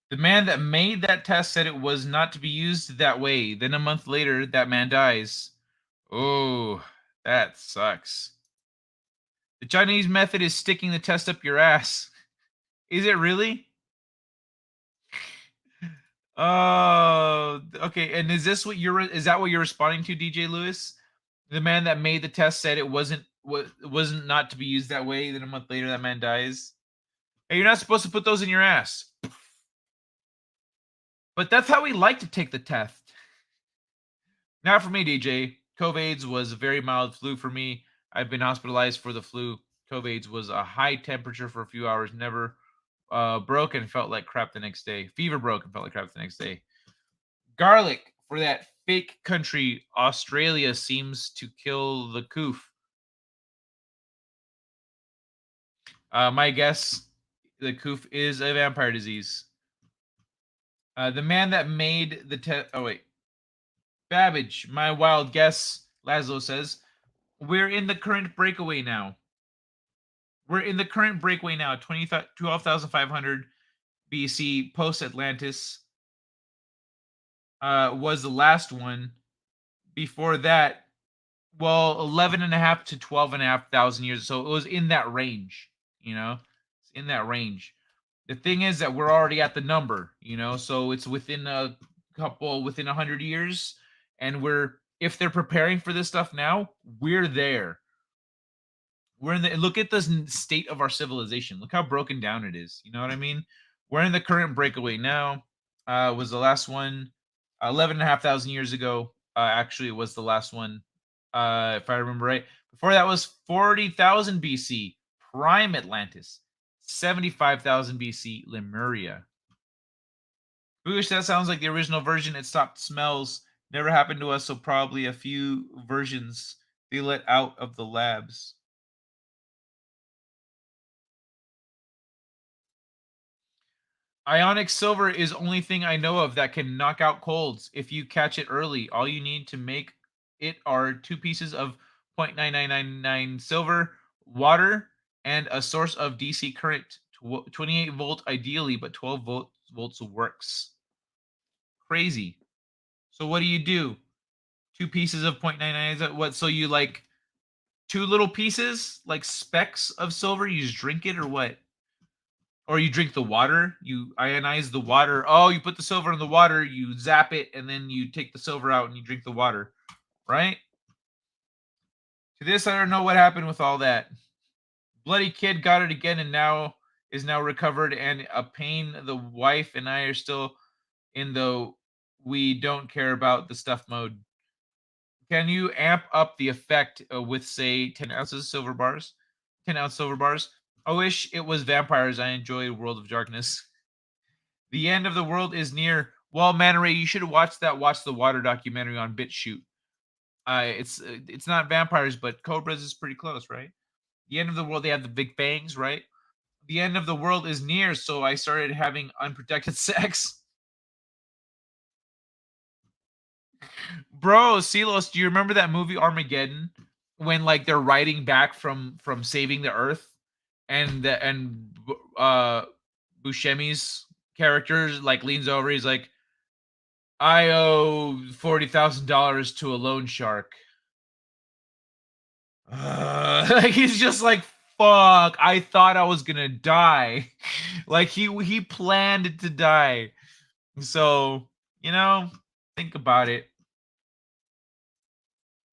The man that made that test said it was not to be used that way. Then a month later, that man dies. Oh, that sucks. The Chinese method is sticking the test up your ass. Is it really? Oh, okay. And is that what you're responding to, DJ Lewis? The man that made the test said it wasn't not to be used that way. Then a month later, that man dies. Hey, you're not supposed to put those in your ass. But that's how we like to take the test. Now for me, DJ, COVID's was a very mild flu for me. I've been hospitalized for the flu. COVID's was a high temperature for a few hours, never broke and felt like crap the next day. Fever broke and felt like crap the next day. Garlic for that fake country Australia seems to kill the coof. My guess, the coof is a vampire disease. The man that made the test. Oh wait, Babbage. My wild guess. Laszlo says, we're in the current breakaway now. We're in the current breakaway now. 12,500 BC post Atlantis was the last one. Before that, well, 11.5 to 12.5 thousand years. So it was in that range, you know, it's in that range. The thing is that we're already at the number, you know, so it's within within 100 years. And if they're preparing for this stuff now, we're there. We're in the, look at the state of our civilization. Look how broken down it is. You know what I mean? We're in the current breakaway now. Was the last one 11.5 thousand years ago. Actually, it was the last one, if I remember right. Before that was 40,000 BC, prime Atlantis. 75,000 BC, Lemuria. Boosh, that sounds like the original version. It stopped smells. Never happened to us, so probably a few versions they let out of the labs. Ionic silver is only thing I know of that can knock out colds if you catch it early. All you need to make it are 2 pieces of 0.9999 silver, water, and a source of DC current. 28 volt ideally, but 12 volts works. Crazy. So what do? 2 pieces of 0.99. What? So you like 2 little pieces, like specks of silver? You just drink it or what? Or you drink the water, you ionize the water. Oh, you put the silver in the water, you zap it, and then you take the silver out and you drink the water, right? To this, I don't know what happened with all that. Bloody kid got it again and is now recovered and a pain. The wife and I are still in the we don't care about the stuff mode. Can you amp up the effect with, say, 10 ounces silver bars? 10-ounce silver bars? I wish it was vampires. I enjoy World of Darkness. The end of the world is near. Well, Manoray, you should have watched the water documentary on BitChute. It's not vampires, but cobras is pretty close, right? The end of the world, they have the big fangs, right? The end of the world is near, so I started having unprotected sex. Bro, Silos, do you remember that movie Armageddon when like they're riding back from saving the Earth, and Buscemi's character like leans over, he's like, I owe $40,000 to a loan shark. Like he's just like, fuck, I thought I was gonna die. Like he planned to die. So, you know, think about it.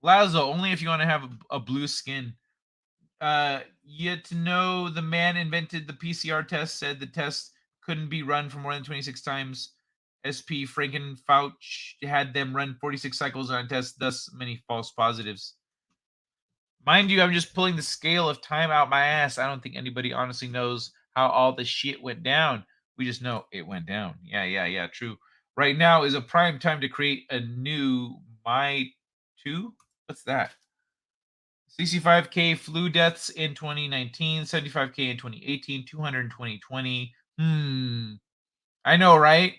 Lazo, only if you want to have a blue skin. Yet to know the man invented the PCR test, said the test couldn't be run for more than 26 times. SP Frankenfouch had them run 46 cycles on a test, thus many false positives. Mind you, I'm just pulling the scale of time out my ass. I don't think anybody honestly knows how all the shit went down. We just know it went down. Yeah, true. Right now is a prime time to create a new My 2? What's that? 65K flu deaths in 2019, 75K in 2018, 200 in 2020. I know, right?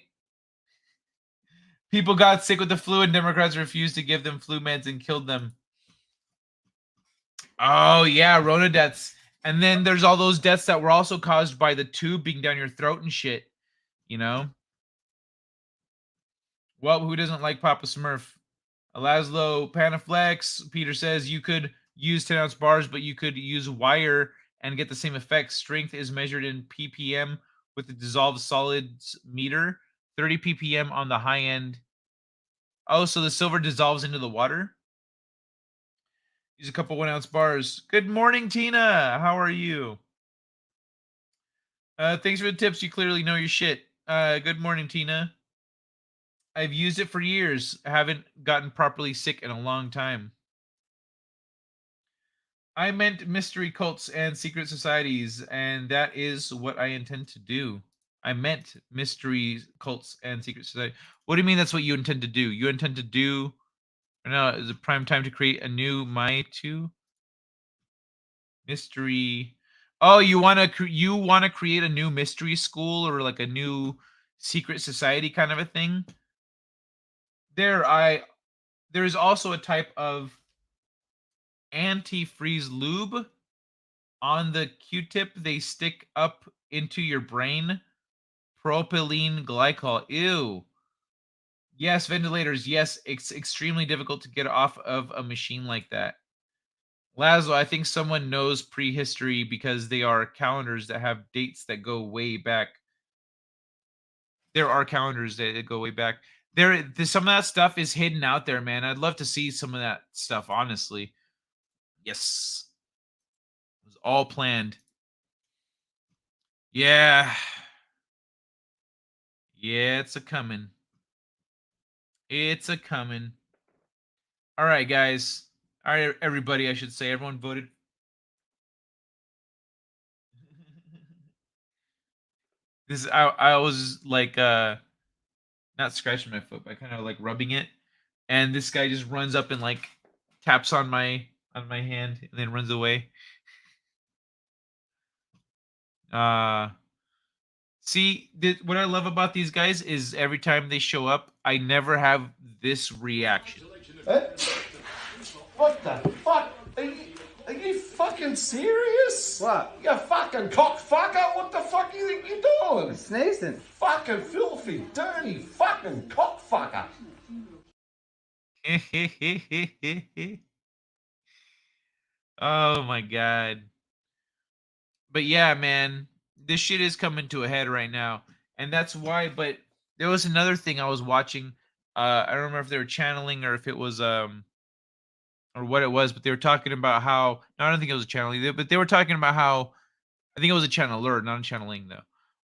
People got sick with the flu and Democrats refused to give them flu meds and killed them. Oh, yeah, Rona deaths. And then there's all those deaths that were also caused by the tube being down your throat and shit, you know? Well, who doesn't like Papa Smurf? Laszlo Panaflex, Peter says you could use 10-ounce bars, but you could use wire and get the same effect. Strength is measured in ppm with the dissolved solids meter. 30 ppm on the high end. Oh, so the silver dissolves into the water? Use a couple 1-ounce bars. Good morning, Tina. How are you? Thanks for the tips. You clearly know your shit. Good morning, Tina. I've used it for years. I haven't gotten properly sick in a long time. I meant mystery cults and secret societies, and that is what I intend to do. I meant mystery cults and secret society. What do you mean that's what you intend to do? You intend to do now is it prime time to create a new My2 mystery? Oh, you want to create a new mystery school or like a new secret society kind of a thing? There's also a type of antifreeze lube on the Q-tip they stick up into your brain. Propylene glycol. Ew. Yes, ventilators. Yes, it's extremely difficult to get off of a machine like that. Lazo, I think someone knows prehistory because they are calendars that have dates that go way back. There are calendars that go way back. Some of that stuff is hidden out there, man. I'd love to see some of that stuff, honestly. Yes. It was all planned. Yeah. Yeah, it's a coming. It's a coming. All right, guys. All right, everybody, I should say. Everyone voted. I was like not scratching my foot, but kind of like rubbing it. And this guy just runs up and like taps on my hand and then runs away. See, what I love about these guys is every time they show up, I never have this reaction. What the fuck? Are you fucking serious? What? You fucking cockfucker? What the fuck you think you're doing? Sneezing. Fucking filthy, dirty, fucking cockfucker. Oh my god. But yeah, man, this shit is coming to a head right now. And that's why, but there was another thing I was watching. I don't remember if they were channeling or if it was or what it was, but they were talking about how no, I don't think it was a channeling, but they were talking about how I think it was a channeler, not a channeling though.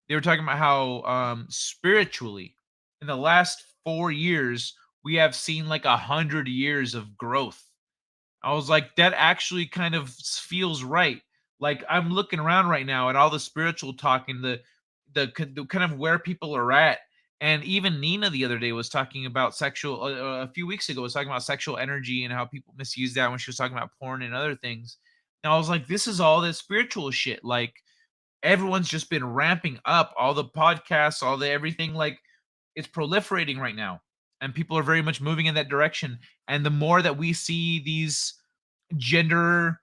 They were talking about how spiritually in the last 4 years we have seen like 100 years of growth. I was like, that actually kind of feels right. Like I'm looking around right now at all the spiritual talk and the kind of where people are at. And even Nina the other day was talking about sexual. A few weeks ago was talking about sexual energy and how people misuse that when she was talking about porn and other things. And I was like, this is all this spiritual shit. Like everyone's just been ramping up all the podcasts, all the everything. Like it's proliferating right now, and people are very much moving in that direction. And the more that we see these gender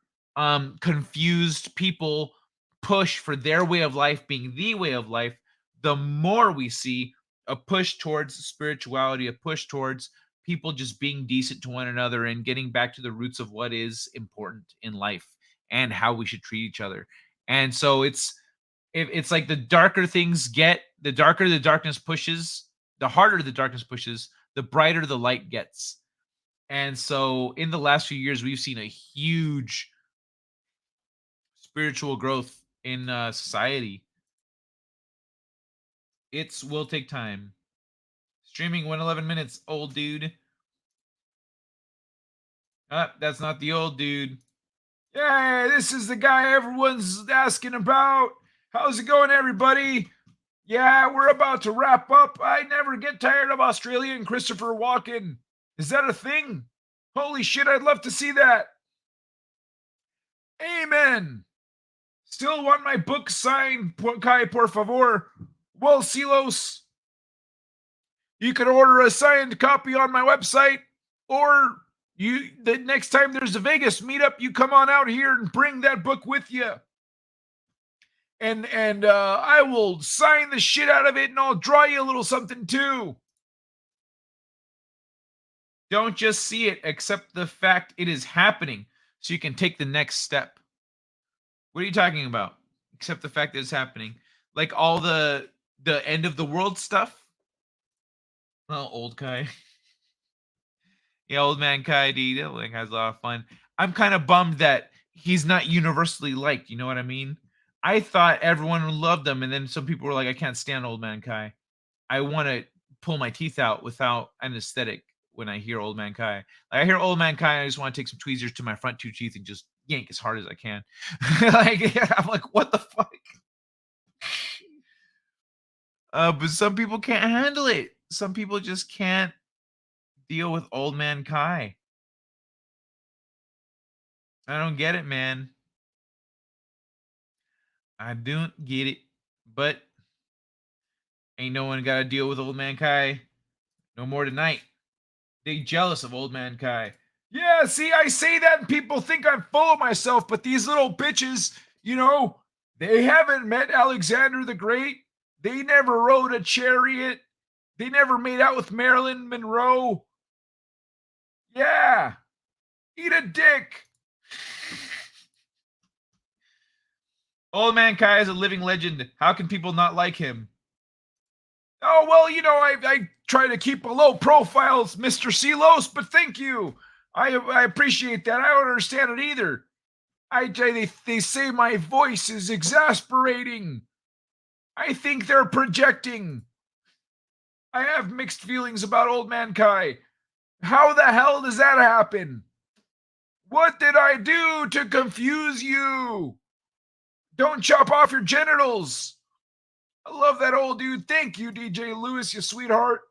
confused people push for their way of life being the way of life, the more we see a push towards spirituality, a push towards people just being decent to one another and getting back to the roots of what is important in life and how we should treat each other. And so it's like the darker things get, the darker the darkness pushes, the harder the darkness pushes, the brighter the light gets. And so in the last few years, we've seen a huge spiritual growth in society. It will take time. Streaming 111 minutes, old dude. That's not the old dude. Yeah, this is the guy everyone's asking about. How's it going, everybody? Yeah, we're about to wrap up. I never get tired of Australia and Christopher Walken. Is that a thing? Holy shit, I'd love to see that. Amen. Still want my book signed, Kai, por favor. Well, Silos, you can order a signed copy on my website, or the next time there's a Vegas meetup, you come on out here and bring that book with you. And I will sign the shit out of it, and I'll draw you a little something too. Don't just see it, accept the fact it is happening so you can take the next step. What are you talking about? Accept the fact that it's happening. Like all the end of the world stuff? Well, old Kai. Yeah, old man Kai D. That thing has a lot of fun. I'm kind of bummed that he's not universally liked. You know what I mean? I thought everyone loved him, and then some people were like, I can't stand old man Kai. I want to pull my teeth out without anesthetic when I hear old man Kai. Like I hear old man Kai, I just want to take some tweezers to my front two teeth and just yank as hard as I can. Like I'm like, what the fuck? But some people can't handle it. Some people just can't deal with old man Kai. I don't get it, man. I don't get it. But ain't no one got to deal with old man Kai no more tonight. They jealous of old man Kai. Yeah, see, I say that and people think I'm full of myself, but these little bitches, you know, they haven't met Alexander the Great. They never rode a chariot. They never made out with Marilyn Monroe. Yeah. Eat a dick. Old man Kai is a living legend. How can people not like him? Oh, well, you know, I try to keep a low profile, Mr. Celos, but thank you. I appreciate that. I don't understand it either. They say my voice is exasperating. I think they're projecting. I have mixed feelings about old man Kai. How the hell does that happen? What did I do to confuse you? Don't chop off your genitals. I love that old dude. Thank you, DJ Lewis, you sweetheart.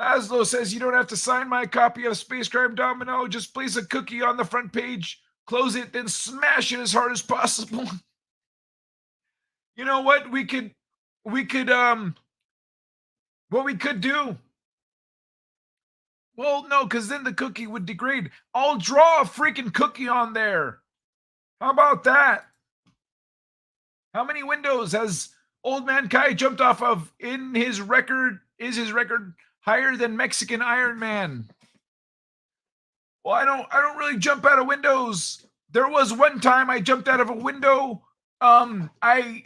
Laszlo says you don't have to sign my copy of Space Crime Domino. Just place a cookie on the front page, close it, then smash it as hard as possible. You know what? We could what we could do. Well, no, because then the cookie would degrade. I'll draw a freaking cookie on there. How about that? How many windows has old man Kai jumped off of in his record? Is his record higher than Mexican Iron Man? Well, I don't really jump out of windows. There was one time I jumped out of a window. I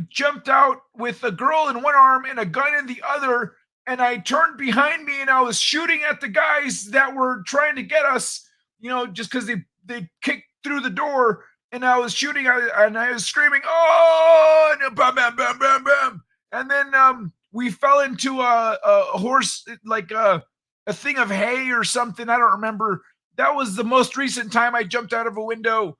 jumped out with a girl in one arm and a gun in the other, and I turned behind me and I was shooting at the guys that were trying to get us, you know, just because they kicked through the door, and I was shooting and I was screaming, oh, and bam, bam, bam, bam, bam. And then we fell into a horse, like a thing of hay or something. I don't remember. That was the most recent time I jumped out of a window.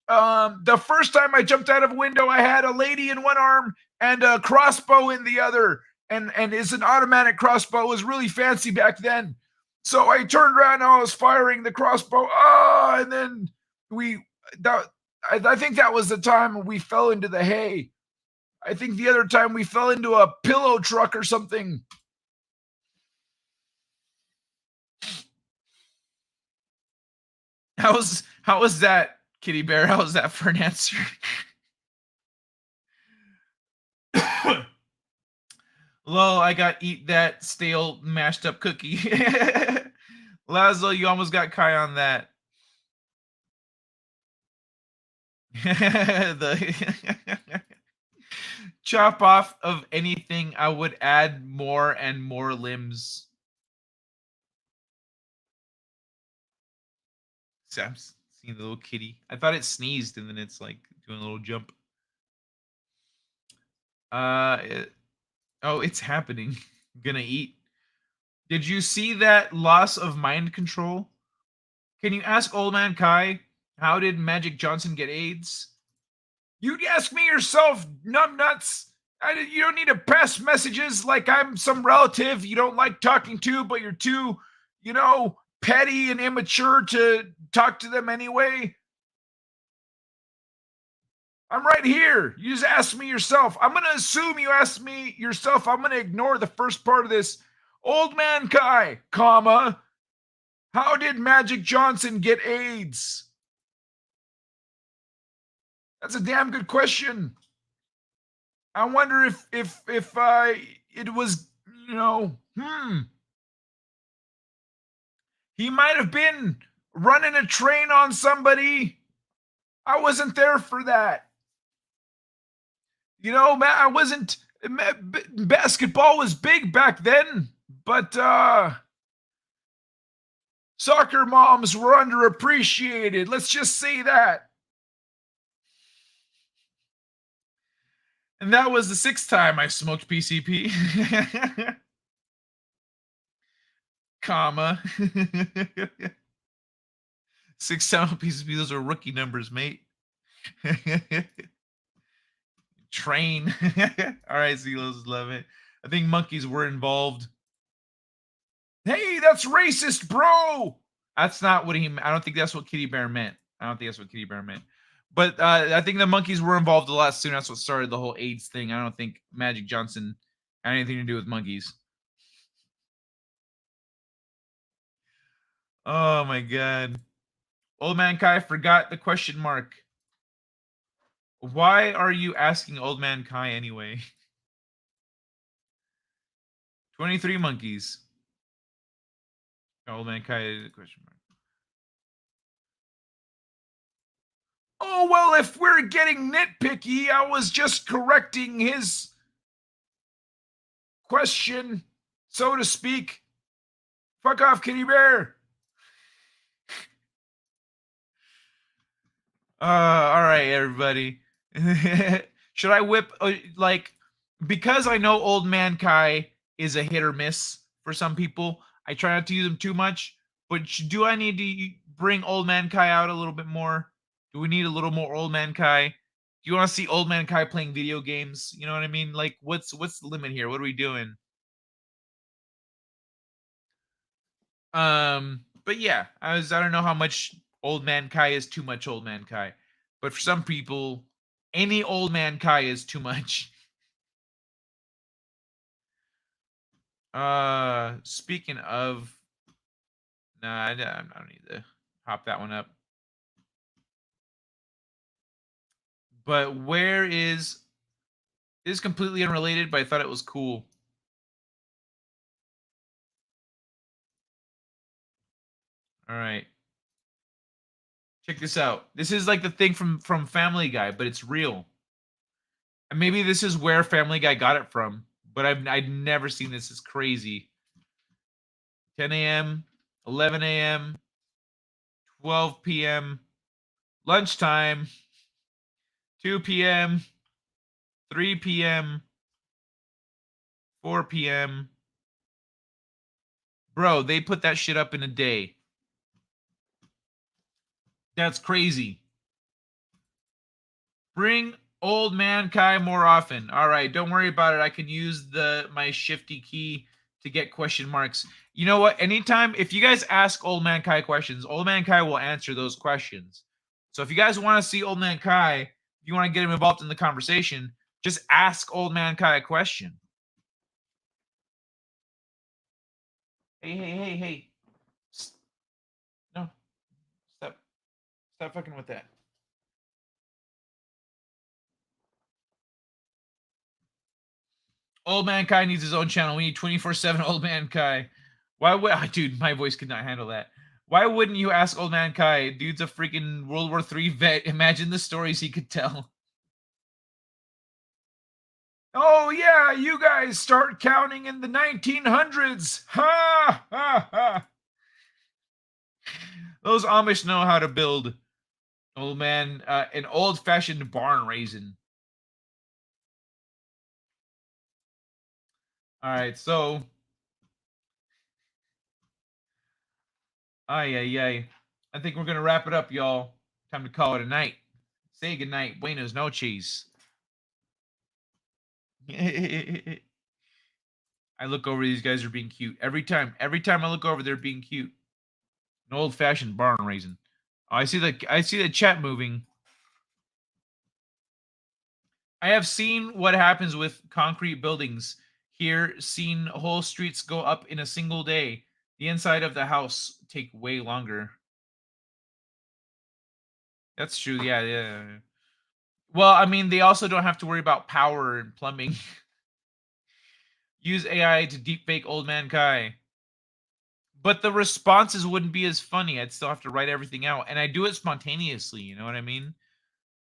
The first time I jumped out of a window, I had a lady in one arm and a crossbow in the other. And it's an automatic crossbow. It was really fancy back then. So I turned around and I was firing the crossbow. Oh, and then I think that was the time we fell into the hay. I think the other time we fell into a pillow truck or something. How was that, Kitty Bear? How was that for an answer? Lol, I got eat that stale mashed up cookie. Laszlo, you almost got Kai on that. The chop off of anything, I would add more and more limbs. So I'm seeing the little kitty. I thought it sneezed and then it's like doing a little jump. Oh, it's happening. I'm gonna eat. Did you see that loss of mind control? Can you ask old man Kai, how did Magic Johnson get AIDS? You'd ask me yourself, numbnuts. You don't need to pass messages like I'm some relative you don't like talking to, but you're too, you know, petty and immature to talk to them anyway. I'm right here. You just ask me yourself. I'm going to assume you asked me yourself. I'm going to ignore the first part of this. Old man Kai, comma, how did Magic Johnson get AIDS? That's a damn good question. I wonder if it was, you know, he might have been running a train on somebody. I wasn't there for that. You know, I wasn't. Basketball was big back then, but soccer moms were underappreciated. Let's just say that. And that was the 6th time I smoked PCP. Comma. 6 time PCP, those are rookie numbers, mate. Train. All right, Zelos, love it. I think monkeys were involved. Hey, that's racist, bro. That's not what he. I don't think that's what Kitty Bear meant. I don't think that's what Kitty Bear meant. But I think the monkeys were involved a lot sooner. That's what started the whole AIDS thing. I don't think Magic Johnson had anything to do with monkeys. Oh my god. Old Man Kai forgot the question mark. Why are you asking Old Man Kai anyway? 23 monkeys. Old Man Kai question mark. Oh, well, if we're getting nitpicky, I was just correcting his question, so to speak. Fuck off, Kitty Bear. All right, everybody. Should I whip, like, because I know Old Man Kai is a hit or miss for some people, I try not to use him too much, but do I need to bring Old Man Kai out a little bit more? Do we need a little more Old Man Kai? Do you want to see Old Man Kai playing video games? You know what I mean? Like, what's the limit here? What are we doing? But yeah, I don't know how much Old Man Kai is too much Old Man Kai. But for some people, any Old Man Kai is too much. Speaking of, nah, I don't need to hop that one up. But where is, this is completely unrelated, but I thought it was cool. All right. Check this out. This is like the thing from Family Guy, but it's real. And maybe this is where Family Guy got it from, but I've never seen this. It's crazy. 10 a.m., 11 a.m., 12 p.m., lunchtime, 2 p.m., 3 p.m., 4 p.m. Bro, they put that shit up in a day. That's crazy. Bring Old Man Kai more often. All right, don't worry about it. I can use my shifty key to get question marks. You know what? Anytime, if you guys ask Old Man Kai questions, Old Man Kai will answer those questions. So if you guys want to see Old Man Kai, if you want to get him involved in the conversation, just ask Old Man Kai a question. Hey. No. Stop fucking with that. Old Man Kai needs his own channel. We need 24/7 Old Man Kai. Why would dude? My voice could not handle that. Why wouldn't you ask Old Man Kai? Dude's a freaking World War III vet. Imagine the stories he could tell. Oh yeah, you guys start counting in the 1900s. Ha ha ha. Those Amish know how to build. Old man, an old-fashioned barn raising. All right, so. Ay. I think we're going to wrap it up, y'all. Time to call it a night. Say goodnight. Buenos noches. I look over, these guys are being cute. Every time I look over, they're being cute. An old-fashioned barn raising. Oh, I see the chat moving. I have seen what happens with concrete buildings here, seen whole streets go up in a single day. The inside of the house take way longer. That's true. Yeah. Well, I mean, they also don't have to worry about power and plumbing. Use AI to deepfake Old Man Kai. But the responses wouldn't be as funny. I'd still have to write everything out. And I do it spontaneously, you know what I mean?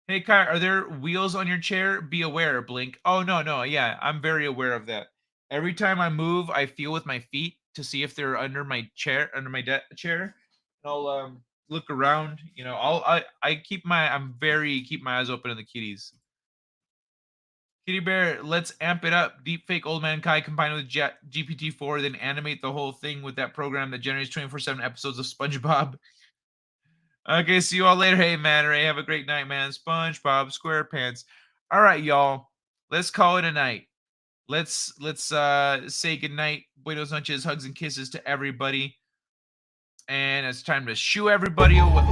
Hey, Kai, are there wheels on your chair? Be aware, Blink. Oh, no. Yeah, I'm very aware of that. Every time I move, I feel with my feet to see if they're under my chair, chair. I'll look around. You know, I keep my eyes open to the kitties. Kitty Bear, let's amp it up. Deepfake Old Man Kai combined with GPT-4, then animate the whole thing with that program that generates 24/7 episodes of SpongeBob. Okay, see you all later. Hey, man, Ray, have a great night, man. SpongeBob SquarePants. All right, y'all. Let's call it a night. Let's say goodnight. Buenos noches, hugs and kisses to everybody. And it's time to shoo everybody away.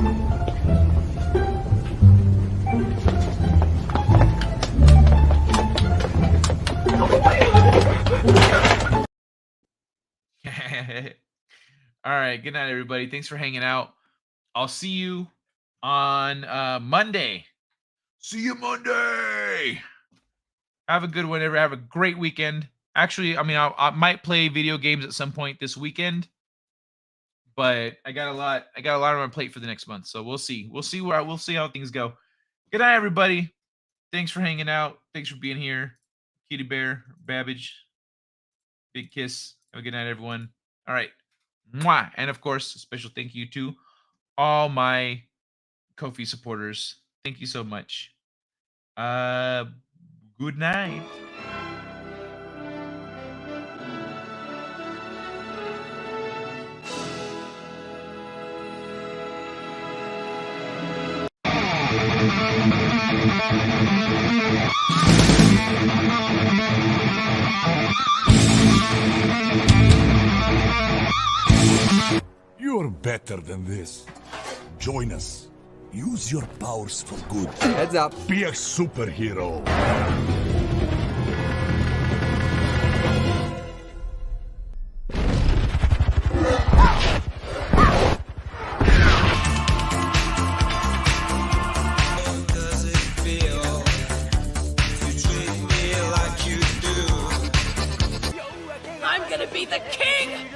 All right, good night, everybody. Thanks for hanging out. I'll see you on Monday. See you Monday. Have a good one, everyone. Have a great weekend. Actually, I mean, I might play video games at some point this weekend, but I got a lot on my plate for the next month. So we'll see. We'll see how things go. Good night, everybody. Thanks for hanging out. Thanks for being here. Kitty Bear, Babbage, big kiss. Have a good night, everyone. All right. Mwah. And of course, a special thank you to all my Ko-fi supporters. Thank you so much. Good night. You're better than this. Join us. Use your powers for good. Heads up. Be a superhero. Does it feel to treat me like you do? I'm gonna be the king